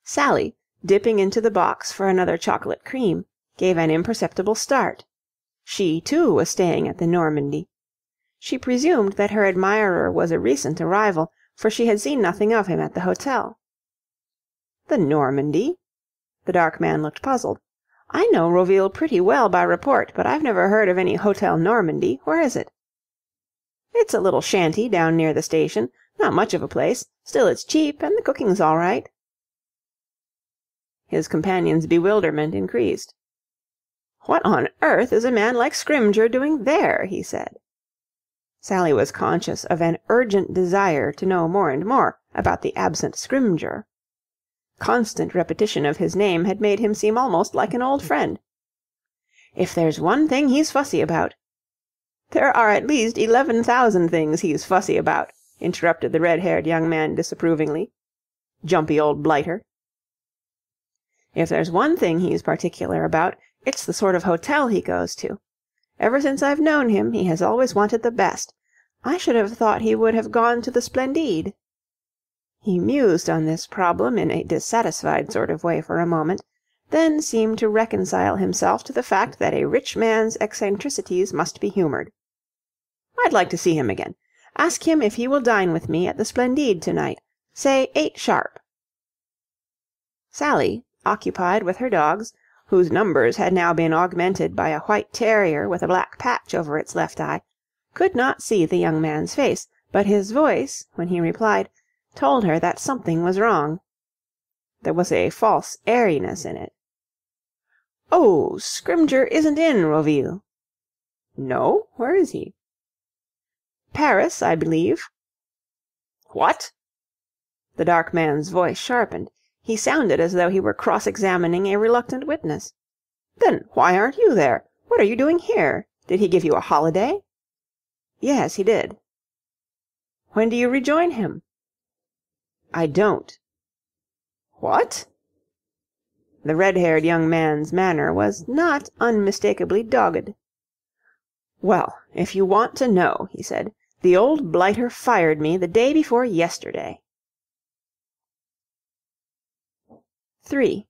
Sally, dipping into the box for another chocolate cream, gave an imperceptible start. She, too, was staying at the Normandy. She presumed that her admirer was a recent arrival, for she had seen nothing of him at the hotel. "The Normandy?" The dark man looked puzzled. "I know Roville pretty well by report, but I've never heard of any Hotel Normandy. Where is it?" "It's a little shanty down near the station. Not much of a place. Still, it's cheap, and the cooking's all right." His companion's bewilderment increased. "What on earth is a man like Scrymgeour doing there?" he said. Sally was conscious of an urgent desire to know more and more about the absent Scrymgeour. Constant repetition of his name had made him seem almost like an old friend. "If there's one thing he's fussy about—" "There are at least 11,000 things he's fussy about," interrupted the red-haired young man disapprovingly. "Jumpy old blighter." "If there's one thing he's particular about, it's the sort of hotel he goes to. Ever since I've known him, he has always wanted the best. I should have thought he would have gone to the Splendide." He mused on this problem in a dissatisfied sort of way for a moment, then seemed to reconcile himself to the fact that a rich man's eccentricities must be humoured. "I'd like to see him again. Ask him if he will dine with me at the Splendide to-night. Say 8 sharp." Sally, occupied with her dogs, whose numbers had now been augmented by a white terrier with a black patch over its left eye, could not see the young man's face, but his voice, when he replied, told her that something was wrong. There was a false airiness in it. "Oh, Scrymgeour isn't in Roville." "No? Where is he?" "Paris, I believe." "What?" The dark man's voice sharpened. He sounded as though he were cross-examining a reluctant witness. "Then why aren't you there? What are you doing here? Did he give you a holiday?" "Yes, he did." "When do you rejoin him?" "I don't." "What?" The red-haired young man's manner was not unmistakably dogged. "Well, if you want to know," he said, "the old blighter fired me the day before yesterday." 3.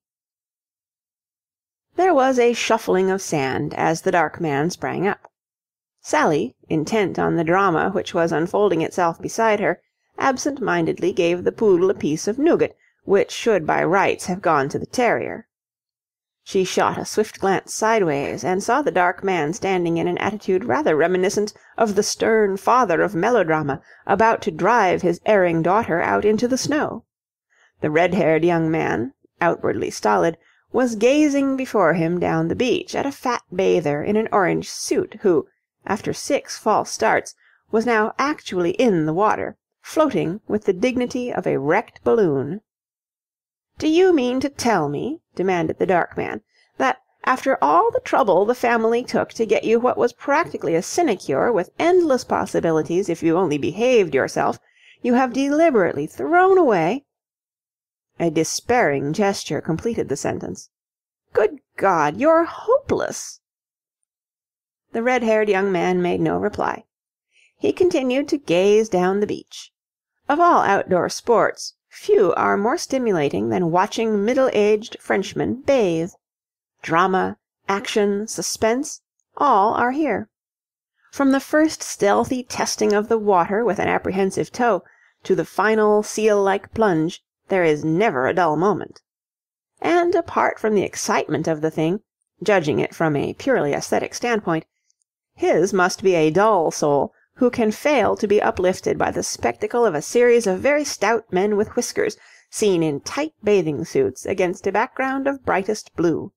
There was a shuffling of sand as the dark man sprang up. Sally, intent on the drama which was unfolding itself beside her, absent-mindedly gave the poodle a piece of nougat, which should by rights have gone to the terrier. She shot a swift glance sideways, and saw the dark man standing in an attitude rather reminiscent of the stern father of melodrama about to drive his erring daughter out into the snow. The red-haired young man, outwardly stolid, was gazing before him down the beach at a fat bather in an orange suit who, after 6 false starts, was now actually in the water, floating with the dignity of a wrecked balloon. "Do you mean to tell me," demanded the dark man, "that after all the trouble the family took to get you what was practically a sinecure with endless possibilities if you only behaved yourself, you have deliberately thrown away—" A despairing gesture completed the sentence. "Good God, you're hopeless!" The red-haired young man made no reply. He continued to gaze down the beach. Of all outdoor sports, few are more stimulating than watching middle-aged Frenchmen bathe. Drama, action, suspense, all are here. From the first stealthy testing of the water with an apprehensive toe, to the final seal-like plunge, there is never a dull moment. And apart from the excitement of the thing, judging it from a purely aesthetic standpoint, his must be a dull soul who can fail to be uplifted by the spectacle of a series of very stout men with whiskers seen in tight bathing suits against a background of brightest blue.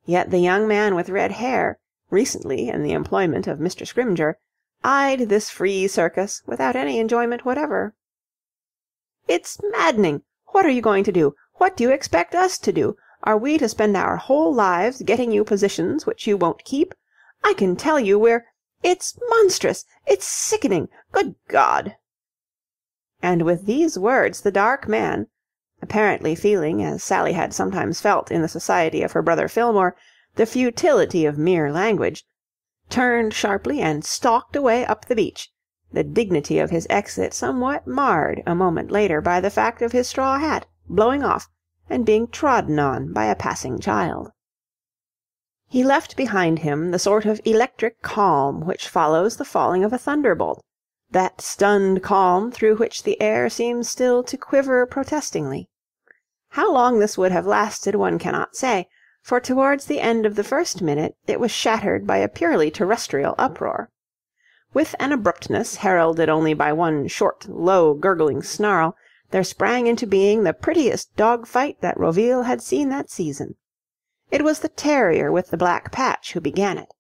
Yet the young man with red hair, recently in the employment of Mr. Scrymgeour, eyed this free circus without any enjoyment whatever. "It's maddening! What are you going to do? What do you expect us to do? Are we to spend our whole lives getting you positions which you won't keep? I can tell you It's monstrous! It's sickening! Good God!" And with these words the dark man, apparently feeling, as Sally had sometimes felt in the society of her brother Fillmore, the futility of mere language, turned sharply and stalked away up the beach, the dignity of his exit somewhat marred a moment later by the fact of his straw hat blowing off and being trodden on by a passing child. He left behind him the sort of electric calm which follows the falling of a thunderbolt, that stunned calm through which the air seems still to quiver protestingly. How long this would have lasted one cannot say, for towards the end of the first minute it was shattered by a purely terrestrial uproar. With an abruptness heralded only by one short, low, gurgling snarl, there sprang into being the prettiest dog-fight that Roville had seen that season. It was the terrier with the black patch who began it.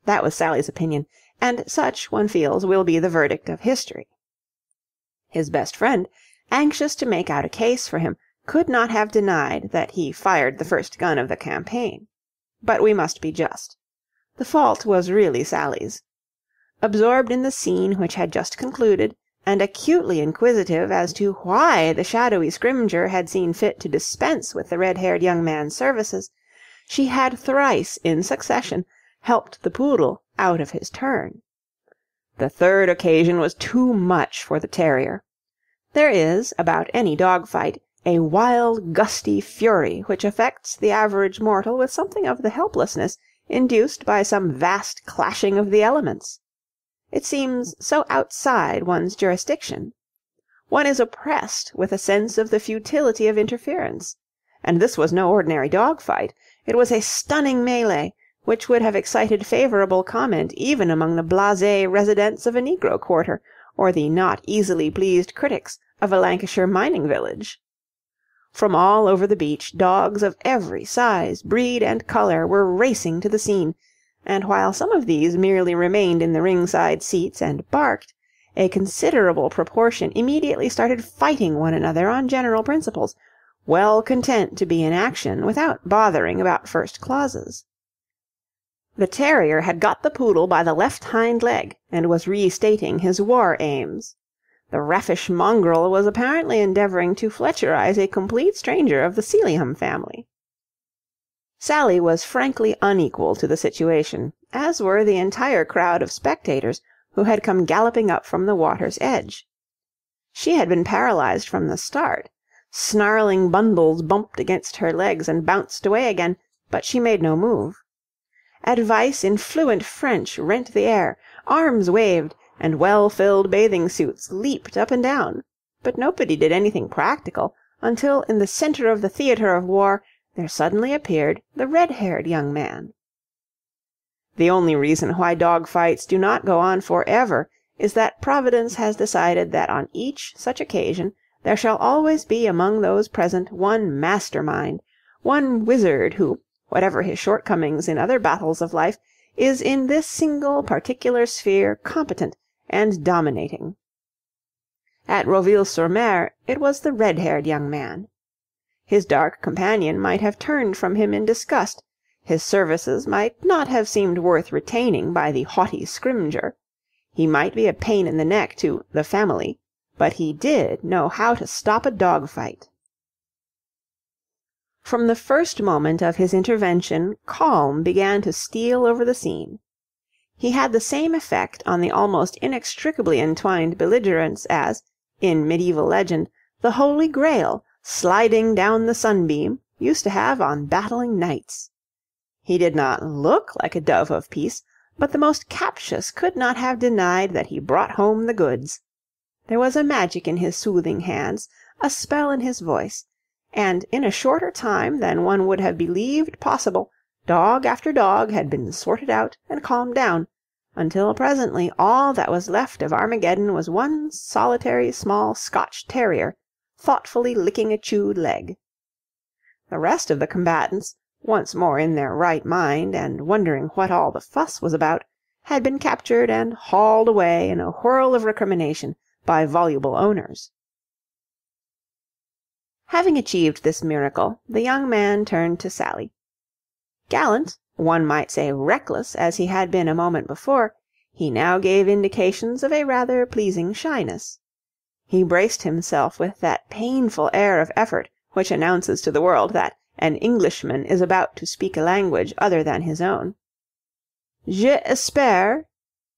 That was Sally's opinion, and such, one feels, will be the verdict of history. His best friend, anxious to make out a case for him, could not have denied that he fired the first gun of the campaign. But we must be just. The fault was really Sally's. Absorbed in the scene which had just concluded, and acutely inquisitive as to why the shadowy Scrymgeour had seen fit to dispense with the red-haired young man's services, she had thrice in succession helped the poodle out of his turn. The third occasion was too much for the terrier. There is, about any dog-fight, a wild, gusty fury which affects the average mortal with something of the helplessness induced by some vast clashing of the elements. It seems so outside one's jurisdiction. One is oppressed with a sense of the futility of interference. And this was no ordinary dog-fight. It was a stunning melee, which would have excited favourable comment even among the blasé residents of a negro quarter, or the not easily pleased critics of a Lancashire mining village. From all over the beach dogs of every size, breed, and colour were racing to the scene, and while some of these merely remained in the ringside seats and barked, a considerable proportion immediately started fighting one another on general principles, well content to be in action without bothering about first clauses. The terrier had got the poodle by the left hind leg, and was restating his war aims. The raffish mongrel was apparently endeavouring to Fletcherize a complete stranger of the Sealyham family. Sally was frankly unequal to the situation, as were the entire crowd of spectators who had come galloping up from the water's edge. She had been paralysed from the start. Snarling bundles bumped against her legs and bounced away again, but she made no move. Advice in fluent French rent the air, arms waved, and well-filled bathing suits leaped up and down, but nobody did anything practical until in the centre of the theatre of war there suddenly appeared the red-haired young man. The only reason why dog-fights do not go on for ever is that Providence has decided that on each such occasion there shall always be among those present one master-mind, one wizard who, whatever his shortcomings in other battles of life, is in this single particular sphere competent and dominating. At Roville-sur-Mer it was the red-haired young man. His dark companion might have turned from him in disgust, his services might not have seemed worth retaining by the haughty Scrymgeour, he might be a pain in the neck to "the family," but he did know how to stop a dog-fight. From the first moment of his intervention calm began to steal over the scene. He had the same effect on the almost inextricably entwined belligerents as, in medieval legend, the Holy Grail, sliding down the sunbeam, used to have on battling knights. He did not look like a dove of peace, but the most captious could not have denied that he brought home the goods. There was a magic in his soothing hands, a spell in his voice, and in a shorter time than one would have believed possible, dog after dog had been sorted out and calmed down, until presently all that was left of Armageddon was one solitary small Scotch terrier, thoughtfully licking a chewed leg. The rest of the combatants, once more in their right mind, and wondering what all the fuss was about, had been captured and hauled away in a whirl of recrimination by voluble owners. Having achieved this miracle, the young man turned to Sally. Gallant, one might say reckless, as he had been a moment before, he now gave indications of a rather pleasing shyness. He braced himself with that painful air of effort which announces to the world that an Englishman is about to speak a language other than his own. "J'espère,"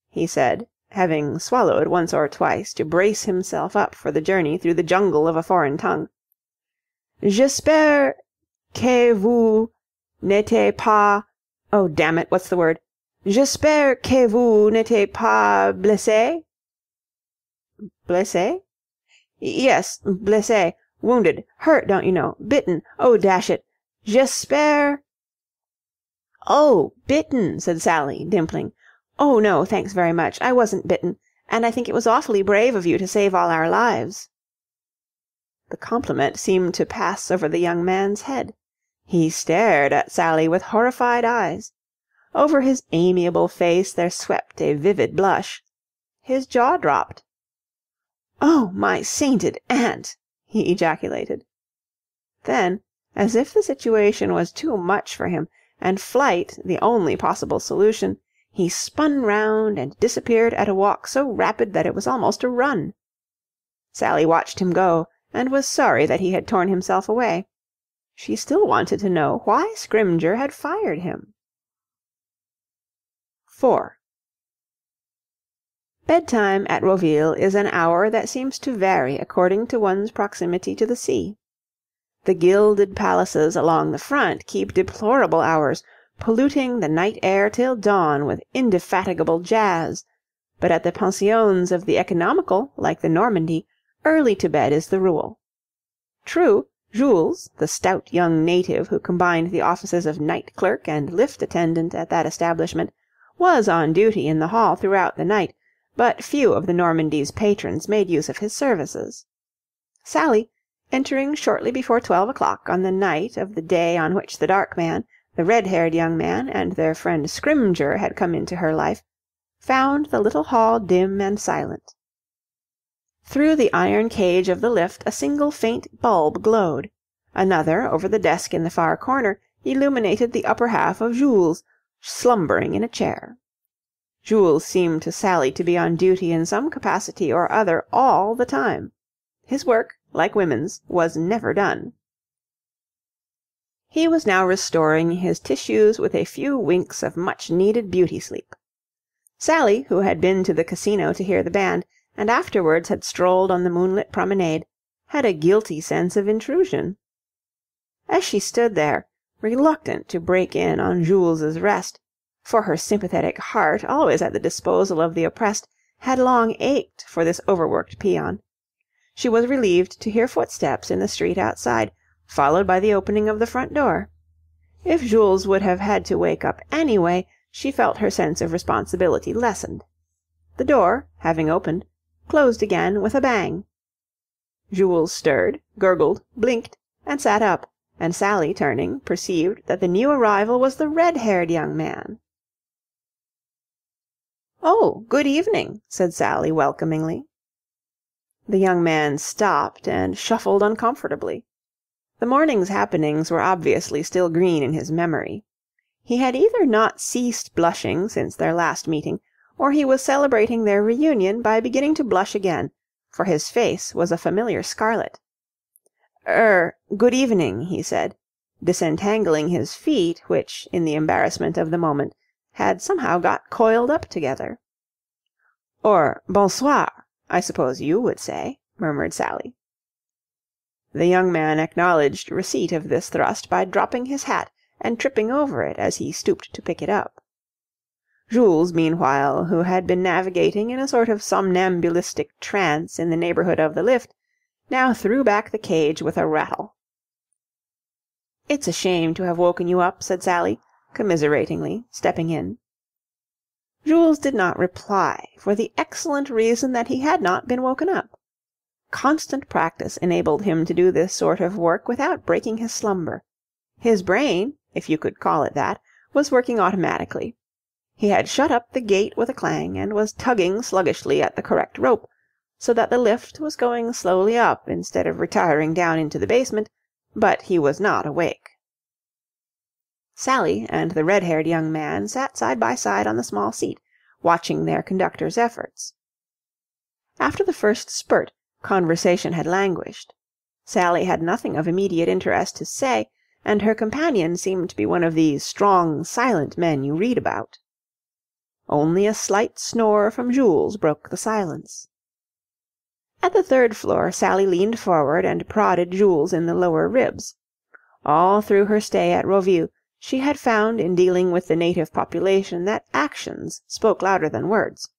he said, having swallowed once or twice to brace himself up for the journey through the jungle of a foreign tongue. "J'espère que vous n'êtes pas... oh, damn it, what's the word? J'espère que vous n'êtes pas blessé?" "Blessé?" "Yes, blessé. Wounded. Hurt, don't you know. Bitten. Oh, dash it. J'espère..." "Oh, bitten," said Sally, dimpling. "Oh, no, thanks very much. I wasn't bitten, and I think it was awfully brave of you to save all our lives." The compliment seemed to pass over the young man's head. He stared at Sally with horrified eyes. Over his amiable face there swept a vivid blush. His jaw dropped. "Oh, my sainted aunt!" he ejaculated. Then, as if the situation was too much for him, and flight the only possible solution, he spun round and disappeared at a walk so rapid that it was almost a run. Sally watched him go, and was sorry that he had torn himself away. She still wanted to know why Scrymgeour had fired him. 4. Bedtime at Roville is an hour that seems to vary according to one's proximity to the sea. The gilded palaces along the front keep deplorable hours, polluting the night air till dawn with indefatigable jazz, but at the pensions of the economical, like the Normandy, early to bed is the rule. True, Jules, the stout young native who combined the offices of night clerk and lift attendant at that establishment, was on duty in the hall throughout the night, but few of the Normandy's patrons made use of his services. Sally, entering shortly before 12 o'clock on the night of the day on which the dark man, the red-haired young man, and their friend Scrymgeour had come into her life, found the little hall dim and silent. Through the iron cage of the lift a single faint bulb glowed. Another, over the desk in the far corner, illuminated the upper half of Jules, slumbering in a chair. Jules seemed to Sally to be on duty in some capacity or other all the time. His work, like women's, was never done. He was now restoring his tissues with a few winks of much-needed beauty-sleep. Sally, who had been to the casino to hear the band, and afterwards had strolled on the moonlit promenade, had a guilty sense of intrusion. As she stood there, reluctant to break in on Jules's rest, for her sympathetic heart, always at the disposal of the oppressed, had long ached for this overworked peon, she was relieved to hear footsteps in the street outside, followed by the opening of the front door. If Jules would have had to wake up anyway, she felt her sense of responsibility lessened. The door, having opened, closed again with a bang. Jules stirred, gurgled, blinked, and sat up, and Sally, turning, perceived that the new arrival was the red-haired young man. "Oh, good evening," said Sally welcomingly. The young man stopped and shuffled uncomfortably. The morning's happenings were obviously still green in his memory. He had either not ceased blushing since their last meeting, or he was celebrating their reunion by beginning to blush again, for his face was a familiar scarlet. Good evening," he said, disentangling his feet, which, in the embarrassment of the moment, had somehow got coiled up together. "Or bonsoir, I suppose you would say," murmured Sally. The young man acknowledged receipt of this thrust by dropping his hat and tripping over it as he stooped to pick it up. Jules, meanwhile, who had been navigating in a sort of somnambulistic trance in the neighbourhood of the lift, now threw back the cage with a rattle. "It's a shame to have woken you up," said Sally, commiseratingly, stepping in. Jules did not reply, for the excellent reason that he had not been woken up. Constant practice enabled him to do this sort of work without breaking his slumber. His brain, if you could call it that, was working automatically. He had shut up the gate with a clang, and was tugging sluggishly at the correct rope, so that the lift was going slowly up instead of retiring down into the basement, but he was not awake. Sally and the red-haired young man sat side by side on the small seat, watching their conductor's efforts. After the first spurt, conversation had languished. Sally had nothing of immediate interest to say, and her companion seemed to be one of these strong, silent men you read about. Only a slight snore from Jules broke the silence. At the third floor, Sally leaned forward and prodded Jules in the lower ribs. All through her stay at Roville, she had found in dealing with the native population that actions spoke louder than words.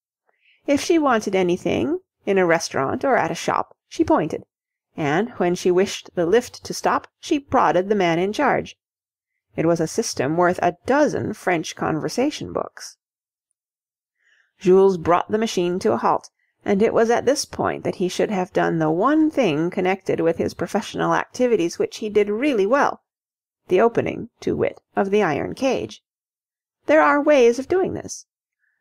If she wanted anything, in a restaurant or at a shop, she pointed, and when she wished the lift to stop, she prodded the man in charge. It was a system worth a dozen French conversation books. Jules brought the machine to a halt, and it was at this point that he should have done the one thing connected with his professional activities which he did really well, the opening, to wit, of the iron cage. There are ways of doing this.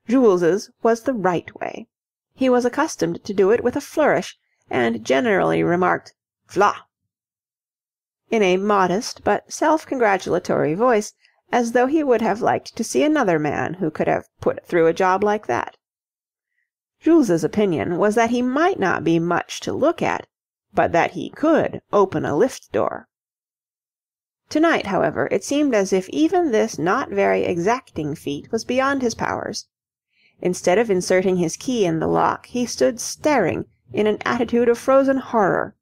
Jules's was the right way. He was accustomed to do it with a flourish, and generally remarked, "V'la!" in a modest but self-congratulatory voice, as though he would have liked to see another man who could have put through a job like that. Jules's opinion was that he might not be much to look at, but that he could open a lift door. Tonight, however, it seemed as if even this not very exacting feat was beyond his powers. Instead of inserting his key in the lock, he stood staring in an attitude of frozen horror.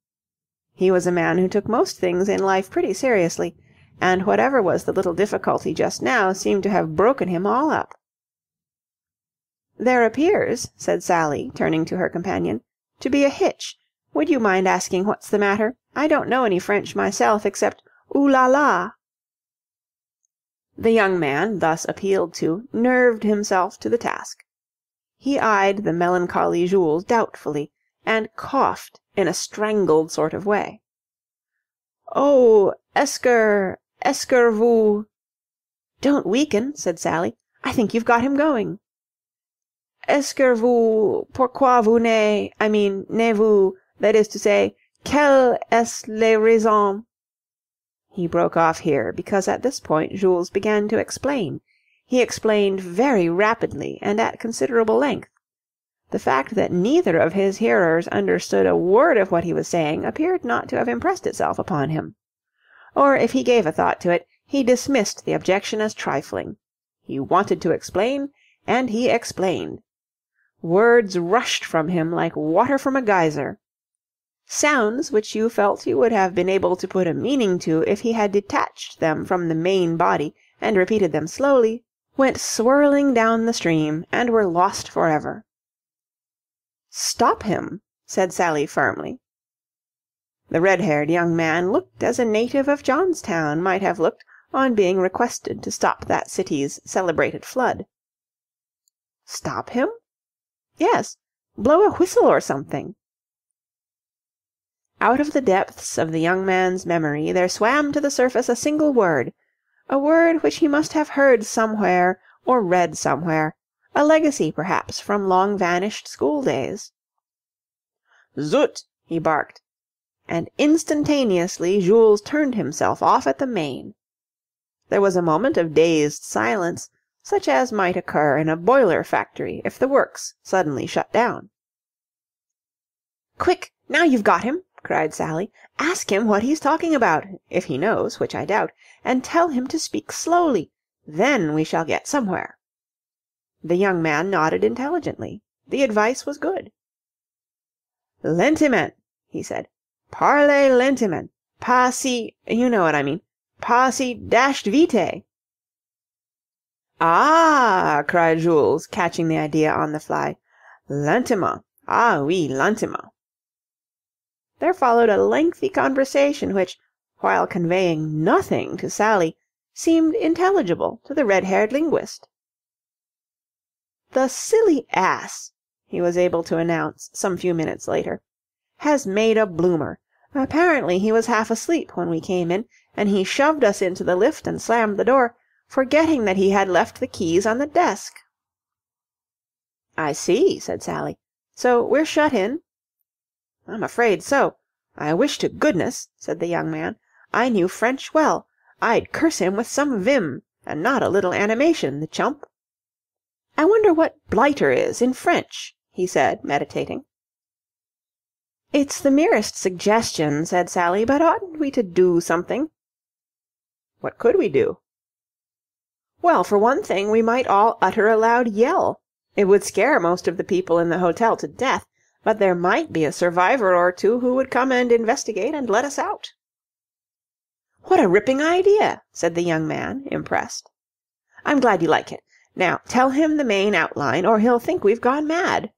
He was a man who took most things in life pretty seriously, and whatever was the little difficulty just now seemed to have broken him all up. "There appears," said Sally, turning to her companion, "to be a hitch. Would you mind asking what's the matter? I don't know any French myself, except 'Ooh la la.'" The young man, thus appealed to, nerved himself to the task. He eyed the melancholy Jules doubtfully, and coughed in a strangled sort of way. "Oh, est-ce que vous—" "Don't weaken," said Sally. "I think you've got him going." "Est-ce que vous... pourquoi vous n'avez-vous... that is to say, quelle est la raison—" He broke off here, because at this point Jules began to explain. He explained very rapidly and at considerable length. The fact that neither of his hearers understood a word of what he was saying appeared not to have impressed itself upon him. Or, if he gave a thought to it, he dismissed the objection as trifling. He wanted to explain, and he explained. Words rushed from him like water from a geyser. Sounds which you felt you would have been able to put a meaning to if he had detached them from the main body and repeated them slowly, went swirling down the stream and were lost forever. "Stop him," said Sally firmly. The red-haired young man looked as a native of Johnstown might have looked on being requested to stop that city's celebrated flood. "Stop him?" "Yes. Blow a whistle or something." Out of the depths of the young man's memory there swam to the surface a single word, a word which he must have heard somewhere or read somewhere, a legacy perhaps from long-vanished school-days. "Zut!" he barked, and instantaneously Jules turned himself off at the main. There was a moment of dazed silence, such as might occur in a boiler factory if the works suddenly shut down. "Quick, now you've got him!" cried Sally. "Ask him what he's talking about, if he knows, which I doubt, and tell him to speak slowly. Then we shall get somewhere." The young man nodded intelligently. The advice was good. "Lentement," he said. "Parlez lentement. Pas si, you know what I mean. Pas si dashed vite." "Ah!" cried Jules, catching the idea on the fly. "Lentement. Ah oui, lentement." There followed a lengthy conversation which, while conveying nothing to Sally, seemed intelligible to the red-haired linguist. "The silly ass," he was able to announce some few minutes later, "has made a bloomer. Apparently he was half asleep when we came in, and he shoved us into the lift and slammed the door, forgetting that he had left the keys on the desk." "I see," said Sally. "So we're shut in?" "I'm afraid so. I wish to goodness," said the young man, "I knew French well. I'd curse him with some vim, and not a little animation, the chump. I wonder what blighter is in French," he said, meditating. "It's the merest suggestion," said Sally, "but oughtn't we to do something?" "What could we do?" "Well, for one thing, we might all utter a loud yell. It would scare most of the people in the hotel to death, but there might be a survivor or two who would come and investigate and let us out." "What a ripping idea!" said the young man, impressed. "I'm glad you like it. Now tell him the main outline, or he'll think we've gone mad."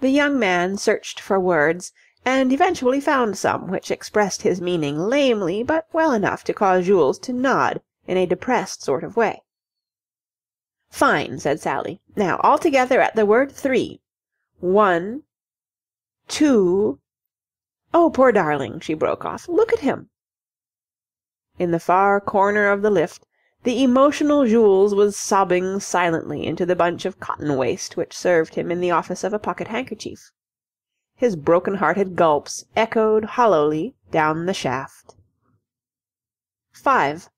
The young man searched for words, and eventually found some which expressed his meaning lamely, but well enough to cause Jules to nod in a depressed sort of way. "Fine," said Sally. "Now all together at the word 3. 1, 2... Oh, poor darling," she broke off. "Look at him." In the far corner of the lift, the emotional Jules was sobbing silently into the bunch of cotton waste which served him in the office of a pocket-handkerchief. His broken-hearted gulps echoed hollowly down the shaft. 5.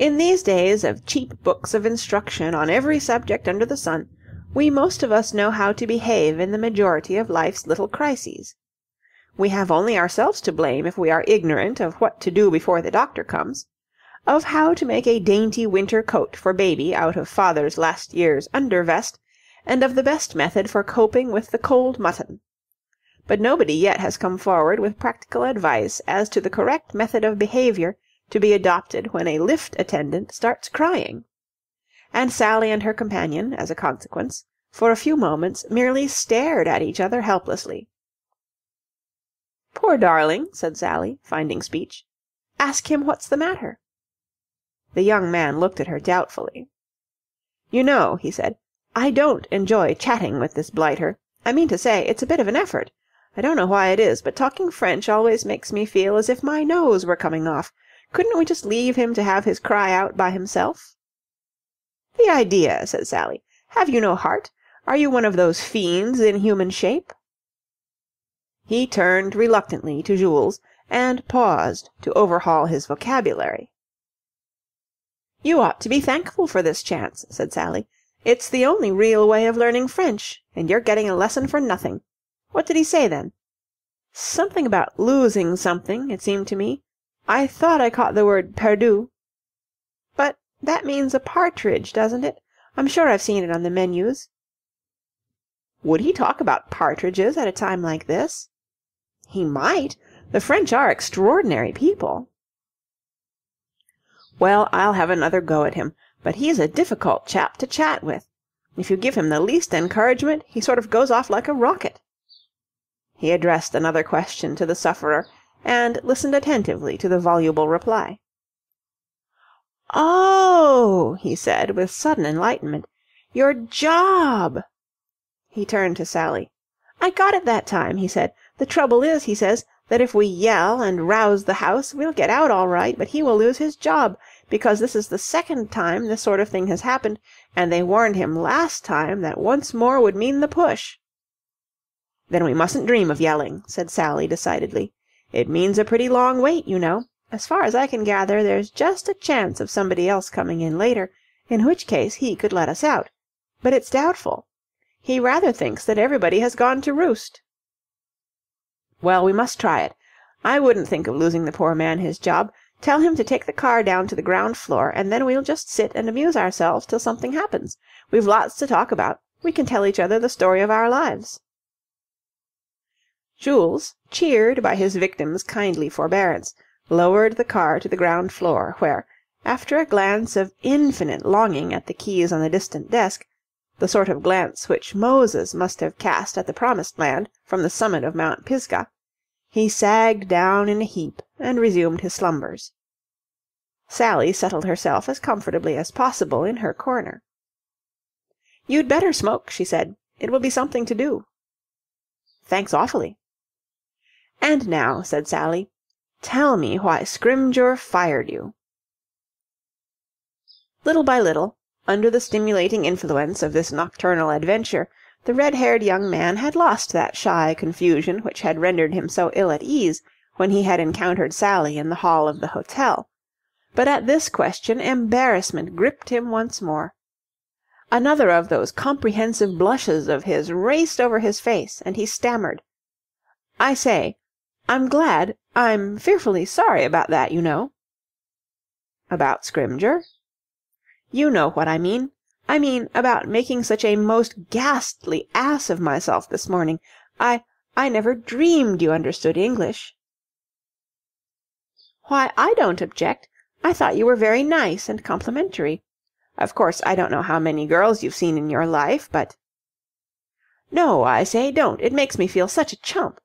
In these days of cheap books of instruction on every subject under the sun, we most of us know how to behave in the majority of life's little crises. We have only ourselves to blame if we are ignorant of what to do before the doctor comes, of how to make a dainty winter coat for baby out of father's last year's undervest, and of the best method for coping with the cold mutton. But nobody yet has come forward with practical advice as to the correct method of behaviour to be adopted when a lift attendant starts crying. And Sally and her companion, as a consequence, for a few moments merely stared at each other helplessly. "Poor darling," said Sally, finding speech. "Ask him what's the matter." The young man looked at her doubtfully. "You know," he said, "I don't enjoy chatting with this blighter. I mean to say, it's a bit of an effort. I don't know why it is, but talking French always makes me feel as if my nose were coming off. Couldn't we just leave him to have his cry out by himself?" "The idea," said Sally. "Have you no heart? Are you one of those fiends in human shape?" He turned reluctantly to Jules, and paused to overhaul his vocabulary. "You ought to be thankful for this chance," said Sally. "It's the only real way of learning French, and you're getting a lesson for nothing. What did he say, then?" "Something about losing something, it seemed to me. I thought I caught the word perdu." "But that means a partridge, doesn't it? I'm sure I've seen it on the menus." Would he talk about partridges at a time like this? He might. The French are extraordinary people. "Well, I'll have another go at him, but he's a difficult chap to chat with. If you give him the least encouragement, he sort of goes off like a rocket." He addressed another question to the sufferer, and listened attentively to the voluble reply. "Oh," he said, with sudden enlightenment, "your job!" He turned to Sally. "I got it that time," he said. The trouble is, he says, that if we yell and rouse the house, we'll get out all right, but he will lose his job, because this is the second time this sort of thing has happened, and they warned him last time that once more would mean the push." "Then we mustn't dream of yelling," said Sally decidedly. "It means a pretty long wait, you know. As far as I can gather, there's just a chance of somebody else coming in later, in which case he could let us out. But it's doubtful. He rather thinks that everybody has gone to roost." "Well, we must try it. I wouldn't think of losing the poor man his job. Tell him to take the car down to the ground floor, and then we'll just sit and amuse ourselves till something happens. We've lots to talk about. We can tell each other the story of our lives." Jules, cheered by his victim's kindly forbearance, lowered the car to the ground floor, where, after a glance of infinite longing at the keys on the distant desk, the sort of glance which Moses must have cast at the Promised Land from the summit of Mount Pisgah, he sagged down in a heap and resumed his slumbers. Sally settled herself as comfortably as possible in her corner. "You'd better smoke," she said. "It will be something to do." "Thanks awfully." "And now," said Sally, "tell me why Scrymgeour fired you." Little by little, under the stimulating influence of this nocturnal adventure, the red-haired young man had lost that shy confusion which had rendered him so ill at ease when he had encountered Sally in the hall of the hotel. But at this question embarrassment gripped him once more. Another of those comprehensive blushes of his raced over his face, and he stammered, "I say, I'm fearfully sorry about that, you know." "About Scrymgeour?" "You know what I mean. I mean about making such a most ghastly ass of myself this morning. I never dreamed you understood English." "Why, I don't object. I thought you were very nice and complimentary. Of course, I don't know how many girls you've seen in your life, but—" "No, I say, don't. It makes me feel such a chump."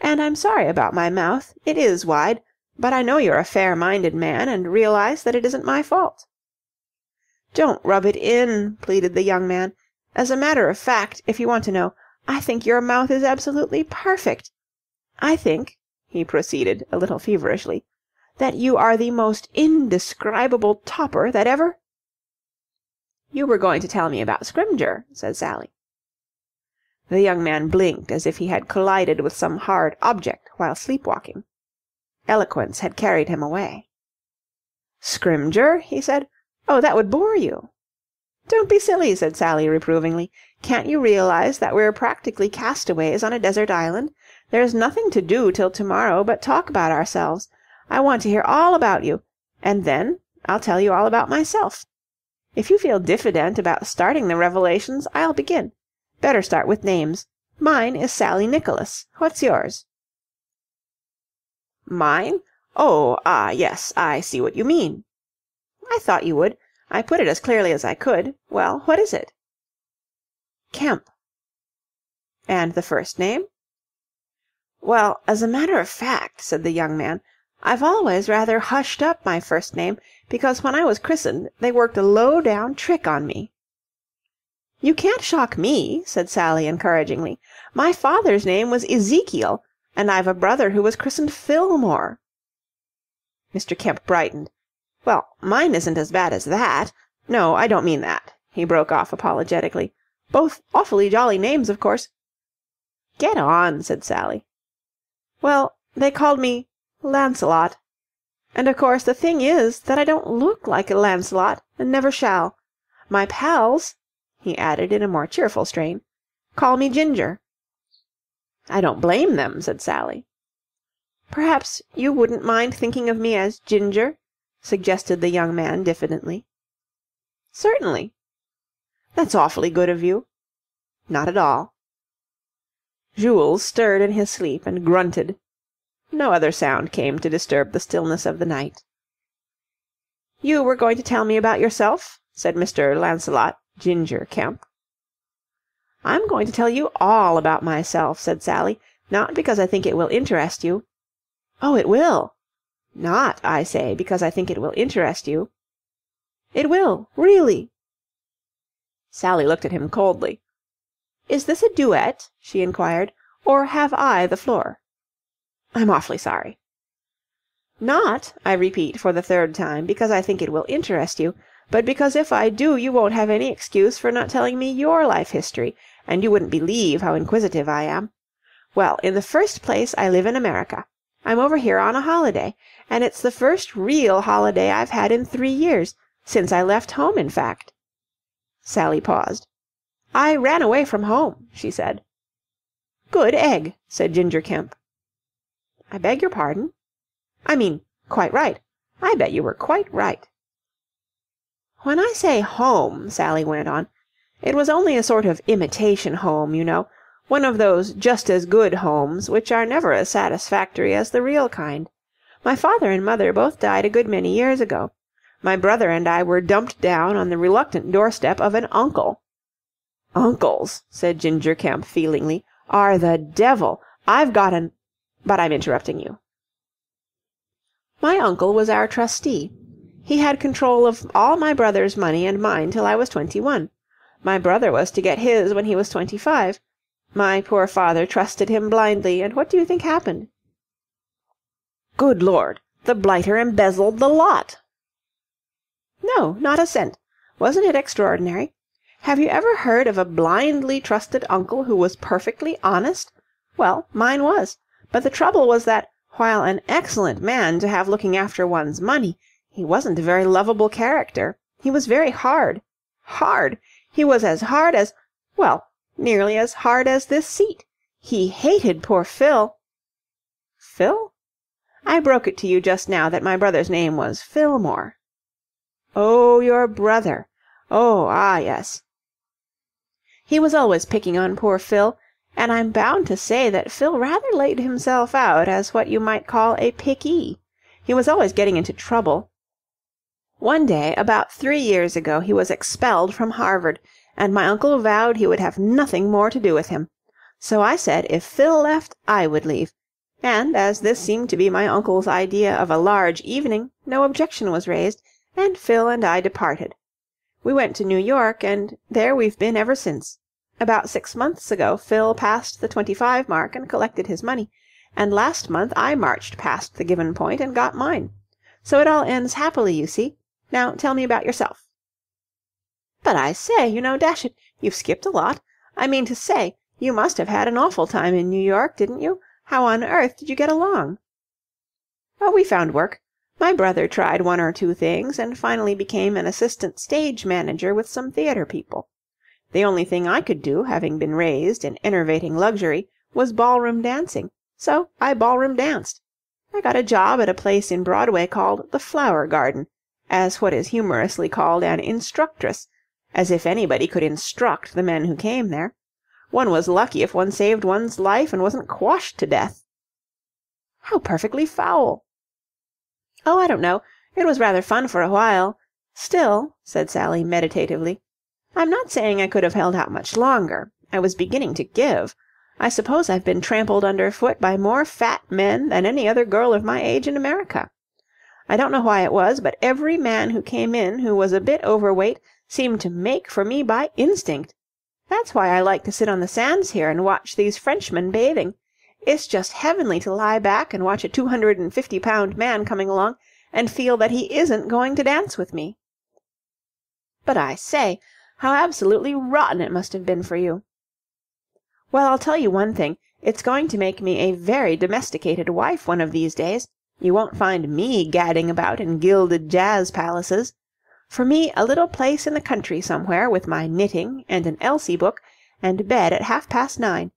"And I'm sorry about my mouth. It is wide, but I know you're a fair-minded man and realize that it isn't my fault." "Don't rub it in," pleaded the young man. "As a matter of fact, if you want to know, I think your mouth is absolutely perfect. I think," he proceeded a little feverishly, "that you are the most indescribable topper that ever—" "You were going to tell me about Scrymgeour," said Sally. The young man blinked as if he had collided with some hard object while sleepwalking. Eloquence had carried him away. "Scrymgeour?" he said. "Oh, that would bore you." "Don't be silly," said Sally reprovingly. "Can't you realize that we're practically castaways on a desert island? There's nothing to do till tomorrow but talk about ourselves. I want to hear all about you, and then I'll tell you all about myself. If you feel diffident about starting the revelations, I'll begin. Better start with names. Mine is Sally Nicholas. What's yours?" "Mine? Oh, yes, I see what you mean." "I thought you would. I put it as clearly as I could. Well, what is it?" "Kemp." "And the first name?" "Well, as a matter of fact," said the young man, "I've always rather hushed up my first name, because when I was christened they worked a low-down trick on me." "You can't shock me," said Sally encouragingly. "My father's name was Ezekiel, and I've a brother who was christened Fillmore." Mr. Kemp brightened. "Well, mine isn't as bad as that. No, I don't mean that," he broke off apologetically. "Both awfully jolly names, of course." "Get on," said Sally. "Well, they called me Lancelot. And of course the thing is that I don't look like a Lancelot, and never shall. My pals," he added in a more cheerful strain, "call me Ginger." "I don't blame them," said Sally. "Perhaps you wouldn't mind thinking of me as Ginger?" suggested the young man diffidently. "Certainly." "That's awfully good of you." "Not at all." Jules stirred in his sleep and grunted. No other sound came to disturb the stillness of the night. "You were going to tell me about yourself?" said Mr. Lancelot Ginger Kemp. "I'm going to tell you all about myself," said Sally, "not because I think it will interest you." "Oh, it will." "Not, I say, because I think it will interest you." "It will, really." Sally looked at him coldly. "Is this a duet?" she inquired, Or have I the floor? I'm awfully sorry. Not, I repeat for the third time, because I think it will interest you, but because if I do you won't have any excuse for not telling me your life history, and you wouldn't believe how inquisitive I am. Well, in the first place, I live in America. I'm over here on a holiday, and it's the first real holiday I've had in 3 years, since I left home, in fact. Sally paused. I ran away from home, she said. Good egg, said Ginger Kemp. I beg your pardon? I mean, quite right. I bet you were quite right. When I say home, Sally went on, it was only a sort of imitation home, you know, one of those just-as-good homes which are never as satisfactory as the real kind. My father and mother both died a good many years ago. My brother and I were dumped down on the reluctant doorstep of an uncle. Uncles, said Ginger Kemp feelingly, are the devil. I've got an... But I'm interrupting you. My uncle was our trustee. He had control of all my brother's money and mine till I was 21. My brother was to get his when he was 25. My poor father trusted him blindly, and what do you think happened? Good Lord! The blighter embezzled the lot! No, not a cent. Wasn't it extraordinary? Have you ever heard of a blindly trusted uncle who was perfectly honest? Well, mine was. But the trouble was that, while an excellent man to have looking after one's money, he wasn't a very lovable character. He was very hard. Hard! He was as hard as... well, nearly as hard as this seat. He hated poor Phil. Phil? I broke it to you just now that my brother's name was Fillmore. Oh, your brother. Oh, ah, yes. He was always picking on poor Phil, and I'm bound to say that Phil rather laid himself out as what you might call a pickee. He was always getting into trouble. One day, about 3 years ago, he was expelled from Harvard, and my uncle vowed he would have nothing more to do with him. So I said if Phil left, I would leave. And as this seemed to be my uncle's idea of a large evening, no objection was raised, and Phil and I departed. We went to New York, and there we've been ever since. About 6 months ago, Phil passed the 25 mark and collected his money, and last month I marched past the given point and got mine. So it all ends happily, you see. Now tell me about yourself. But I say, you know, dash it, you've skipped a lot. I mean to say, you must have had an awful time in New York, didn't you? How on earth did you get along? Oh, we found work. My brother tried 1 or 2 things, and finally became an assistant stage manager with some theatre people. The only thing I could do, having been raised in enervating luxury, was ballroom dancing, so I ballroom danced. I got a job at a place in Broadway called the Flower Garden, as what is humorously called an instructress, as if anybody could instruct the men who came there. One was lucky if one saved one's life and wasn't quashed to death. How perfectly foul! Oh, I don't know. It was rather fun for a while. Still, said Sally meditatively, I'm not saying I could have held out much longer. I was beginning to give. I suppose I've been trampled underfoot by more fat men than any other girl of my age in America. I don't know why it was, but every man who came in who was a bit overweight seemed to make for me by instinct. That's why I like to sit on the sands here and watch these Frenchmen bathing. It's just heavenly to lie back and watch a 250-pound man coming along and feel that he isn't going to dance with me. But I say, how absolutely rotten it must have been for you. Well, I'll tell you one thing. It's going to make me a very domesticated wife one of these days. You won't find me gadding about in gilded jazz palaces. For me, a little place in the country somewhere with my knitting and an Elsie book and bed at 9:30.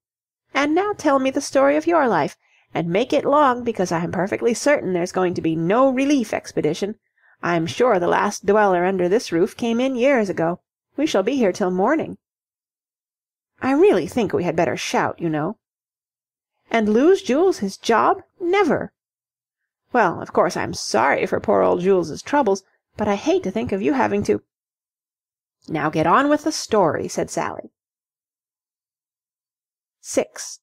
And now tell me the story of your life, and make it long, because I am perfectly certain there's going to be no relief expedition. I'm sure the last dweller under this roof came in years ago. We shall be here till morning. I really think we had better shout, you know. And lose Jules his job? Never! Well, of course I'm sorry for poor old Jules's troubles, but I hate to think of you having to... Now get on with the story, said Sally. 6.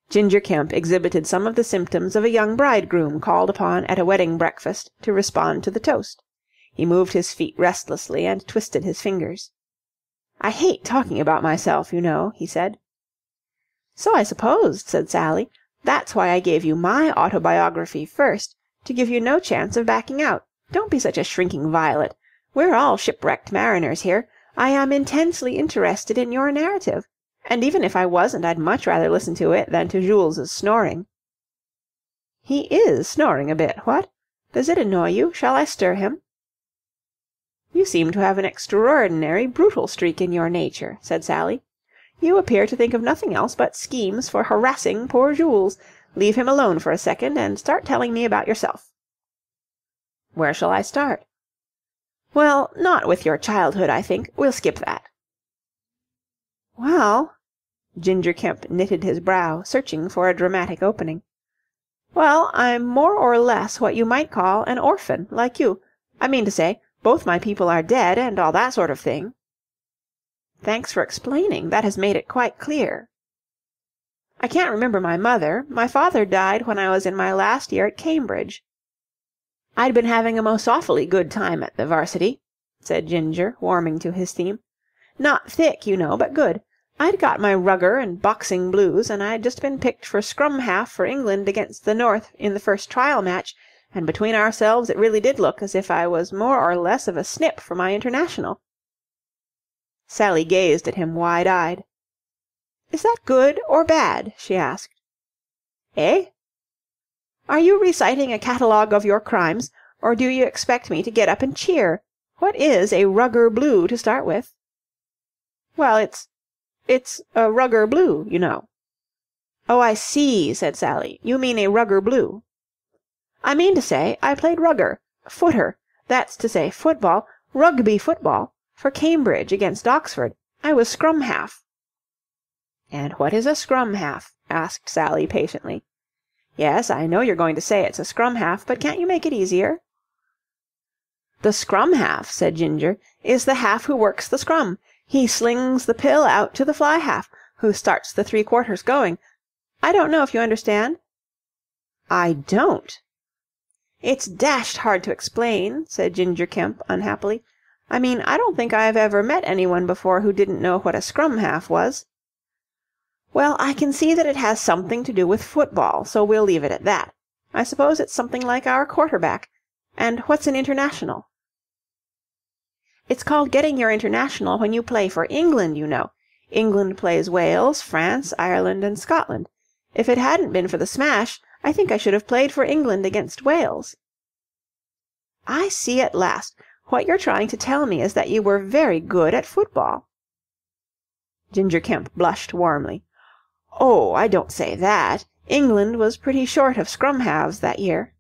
Ginger Kemp exhibited some of the symptoms of a young bridegroom called upon at a wedding breakfast to respond to the toast. He moved his feet restlessly and twisted his fingers. I hate talking about myself, you know, he said. "So I supposed," said Sally. "That's why I gave you my autobiography first, to give you no chance of backing out. Don't be such a shrinking violet. We're all shipwrecked mariners here. I am intensely interested in your narrative. And even if I wasn't, I'd much rather listen to it than to Jules's snoring." "He is snoring a bit, what? Does it annoy you? Shall I stir him?" "You seem to have an extraordinary brutal streak in your nature," said Sally. "You appear to think of nothing else but schemes for harassing poor Jules. Leave him alone for a second, and start telling me about yourself." "Where shall I start?" "Well, not with your childhood, I think. We'll skip that." "Well," Ginger Kemp knitted his brow, searching for a dramatic opening. "Well, I'm more or less what you might call an orphan, like you. I mean to say, both my people are dead, and all that sort of thing." "Thanks for explaining. That has made it quite clear." "I can't remember my mother. My father died when I was in my last year at Cambridge." "I'd been having a most awfully good time at the 'Varsity," said Ginger, warming to his theme. "Not thick, you know, but good. I'd got my rugger and boxing blues, and I'd just been picked for scrum half for England against the North in the first trial match, and between ourselves it really did look as if I was more or less of a snip for my international." Sally gazed at him wide-eyed. "Is that good or bad?" she asked. "Eh?" "Are you reciting a catalogue of your crimes, or do you expect me to get up and cheer? What is a rugger blue, to start with?" "Well, it's a rugger blue, you know." "Oh, I see," said Sally. "You mean a rugger blue." "I mean to say, I played rugger, footer, that's to say football, rugby football, for Cambridge against Oxford. I was scrum half." "And what is a scrum half?" asked Sally patiently. "Yes, I know you're going to say it's a scrum half, but can't you make it easier?" "The scrum half," said Ginger, "is the half who works the scrum. He slings the pill out to the fly half, who starts the three-quarters going. I don't know if you understand?" "I don't." "It's dashed hard to explain," said Ginger Kemp unhappily. "I mean, I don't think I've ever met anyone before who didn't know what a scrum half was." "Well, I can see that it has something to do with football, so we'll leave it at that. I suppose it's something like our quarterback. And what's an international?" "It's called getting your international when you play for England, you know. England plays Wales, France, Ireland, and Scotland. If it hadn't been for the smash, I think I should have played for England against Wales." "I see at last. What you're trying to tell me is that you were very good at football." Ginger Kemp blushed warmly. "Oh, I don't say that. England was pretty short of scrum halves that year."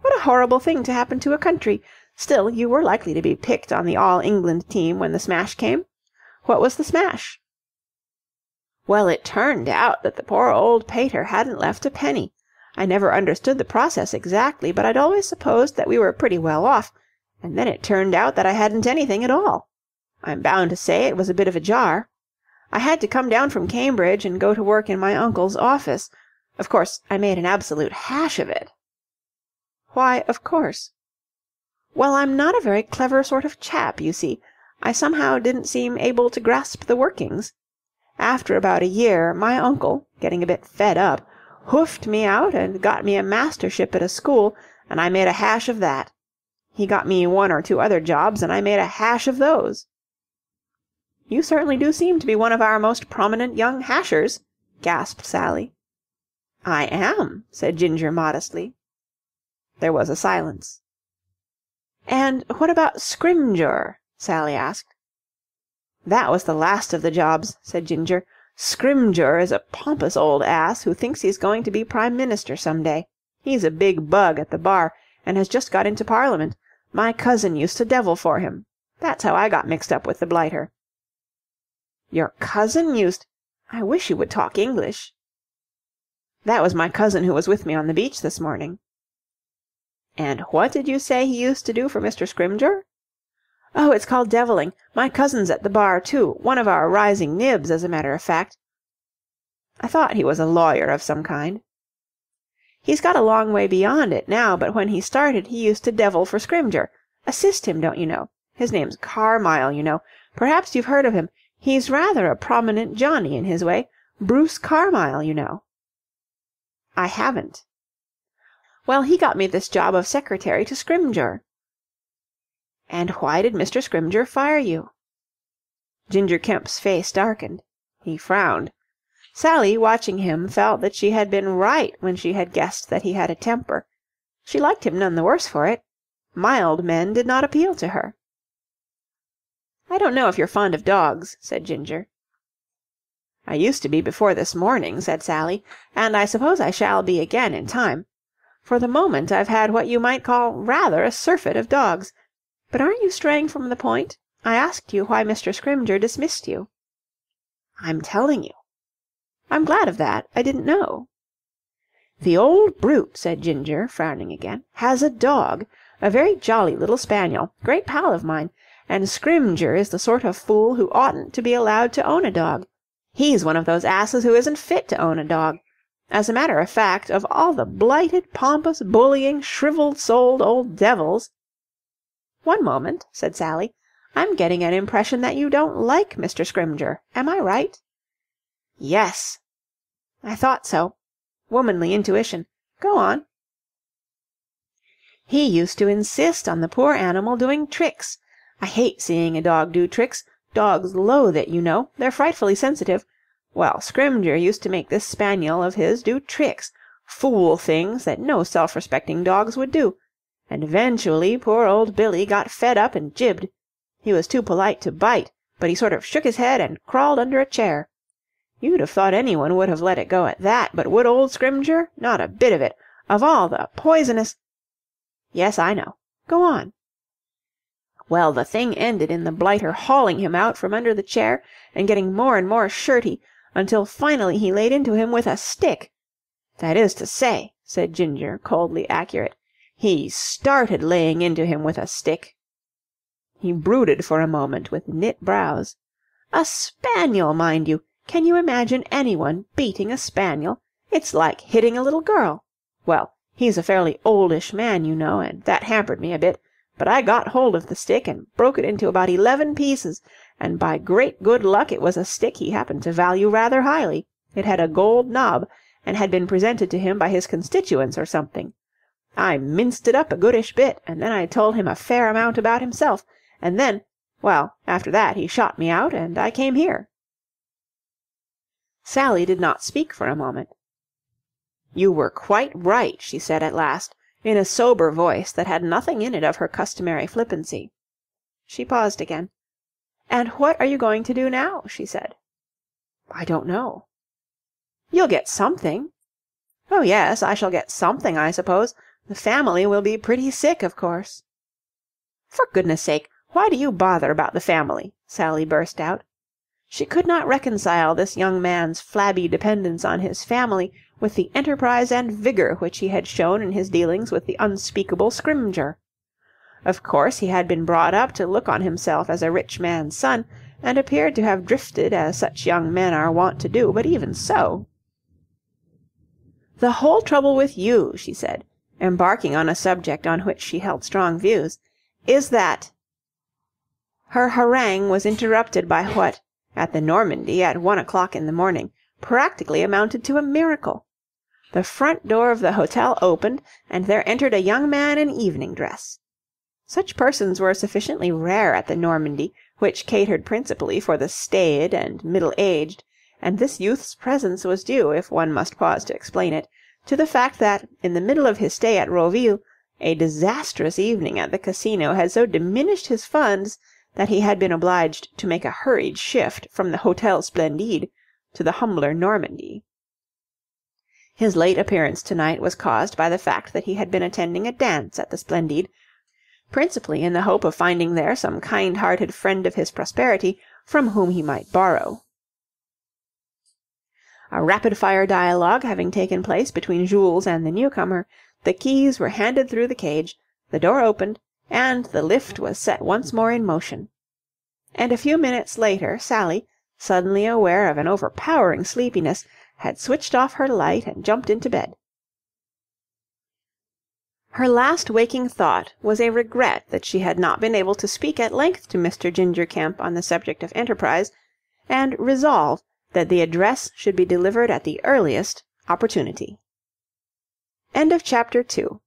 "What a horrible thing to happen to a country. Still, you were likely to be picked on the All-England team when the smash came. What was the smash?" "Well, it turned out that the poor old pater hadn't left a penny. I never understood the process exactly, but I'd always supposed that we were pretty well off, and then it turned out that I hadn't anything at all. I'm bound to say it was a bit of a jar. I had to come down from Cambridge and go to work in my uncle's office. Of course, I made an absolute hash of it." "Why, of course?" "Well, I'm not a very clever sort of chap, you see. I somehow didn't seem able to grasp the workings. After about a year, my uncle, getting a bit fed up, hoofed me out and got me a mastership at a school, and I made a hash of that. He got me one or two other jobs, and I made a hash of those." "You certainly do seem to be one of our most prominent young hashers," gasped Sally. "I am," said Ginger modestly. There was a silence. "And what about Scrimgeour?" Sally asked. "That was the last of the jobs," said Ginger. "Scrimgeour is a pompous old ass who thinks he's going to be Prime Minister some day. He's a big bug at the bar, and has just got into Parliament. My cousin used to devil for him. That's how I got mixed up with the blighter." "Your cousin used—" "I wish you would talk English." "That was my cousin who was with me on the beach this morning." "And what did you say he used to do for Mr. Scrimgeour?" "Oh, it's called devilling. My cousin's at the bar, too. One of our rising nibs, as a matter of fact." "I thought he was a lawyer of some kind." "He's got a long way beyond it now, but when he started he used to devil for Scrimgeour. Assist him, don't you know. His name's Carmyle, you know. Perhaps you've heard of him. He's rather a prominent Johnny in his way. Bruce Carmyle, you know." "I haven't." "Well, he got me this job of secretary to Scrymgeour." "And why did Mr. Scrymgeour fire you?" Ginger Kemp's face darkened. He frowned. Sally, watching him, felt that she had been right when she had guessed that he had a temper. She liked him none the worse for it. Mild men did not appeal to her. "I don't know if you're fond of dogs," said Ginger. "I used to be before this morning," said Sally, "and I suppose I shall be again in time. For the moment I've had what you might call rather a surfeit of dogs. But aren't you straying from the point? I asked you why Mr. Scrymgeour dismissed you." "I'm telling you." "I'm glad of that. I didn't know." "The old brute," said Ginger, frowning again, "has a dog, a very jolly little spaniel, great pal of mine, and Scrymgeour is the sort of fool who oughtn't to be allowed to own a dog. He's one of those asses who isn't fit to own a dog. As a matter of fact, of all the blighted, pompous, bullying, shriveled-souled old devils—" "One moment," said Sally. "I'm getting an impression that you don't like Mr. Scrymgeour. Am I right?" "Yes." "I thought so. Womanly intuition. Go on." "He used to insist on the poor animal doing tricks. I hate seeing a dog do tricks. Dogs loathe it, you know. They're frightfully sensitive. Well, Scrymgeour used to make this spaniel of his do tricks, fool things that no self-respecting dogs would do. And eventually poor old Billy got fed up and jibbed. He was too polite to bite, but he sort of shook his head and crawled under a chair. You'd have thought anyone would have let it go at that, but would old Scrymgeour? Not a bit of it. Of all the poisonous—" "Yes, I know. Go on." "Well, the thing ended in the blighter hauling him out from under the chair and getting more and more shirty, until finally he laid into him with a stick. That is to say," said Ginger, coldly accurate, "he started laying into him with a stick." He brooded for a moment with knit brows. "A spaniel, mind you! Can you imagine anyone beating a spaniel? It's like hitting a little girl. Well, he's a fairly oldish man, you know, and that hampered me a bit, but I got hold of the stick and broke it into about 11 pieces, and by great good luck it was a stick he happened to value rather highly. It had a gold knob, and had been presented to him by his constituents or something. I minced it up a goodish bit, and then I told him a fair amount about himself, and then, well, after that he shot me out, and I came here." Sally did not speak for a moment. "You were quite right," she said at last, in a sober voice that had nothing in it of her customary flippancy. She paused again. "And what are you going to do now?" she said. "I don't know." "You'll get something." "Oh, yes, I shall get something, I suppose. The family will be pretty sick, of course." "For goodness sake, why do you bother about the family?" Sally burst out. She could not reconcile this young man's flabby dependence on his family with the enterprise and vigour which he had shown in his dealings with the unspeakable Scrymgeour. Of course he had been brought up to look on himself as a rich man's son, and appeared to have drifted as such young men are wont to do, but even so— "The whole trouble with you," she said, embarking on a subject on which she held strong views, "is that—" Her harangue was interrupted by what, at the Normandy at 1 o'clock in the morning, practically amounted to a miracle. The front door of the hotel opened, and there entered a young man in evening dress. Such persons were sufficiently rare at the Normandy, which catered principally for the staid and middle-aged, and this youth's presence was due, if one must pause to explain it, to the fact that, in the middle of his stay at Roville, a disastrous evening at the casino had so diminished his funds that he had been obliged to make a hurried shift from the Hôtel Splendide to the humbler Normandy. His late appearance to-night was caused by the fact that he had been attending a dance at the Splendide, principally in the hope of finding there some kind-hearted friend of his prosperity from whom he might borrow. A rapid-fire dialogue having taken place between Jules and the newcomer, the keys were handed through the cage, the door opened, and the lift was set once more in motion. And a few minutes later Sally, suddenly aware of an overpowering sleepiness, had switched off her light and jumped into bed. Her last waking thought was a regret that she had not been able to speak at length to Mr. Ginger Kemp on the subject of enterprise, and resolve that the address should be delivered at the earliest opportunity. End of chapter 2.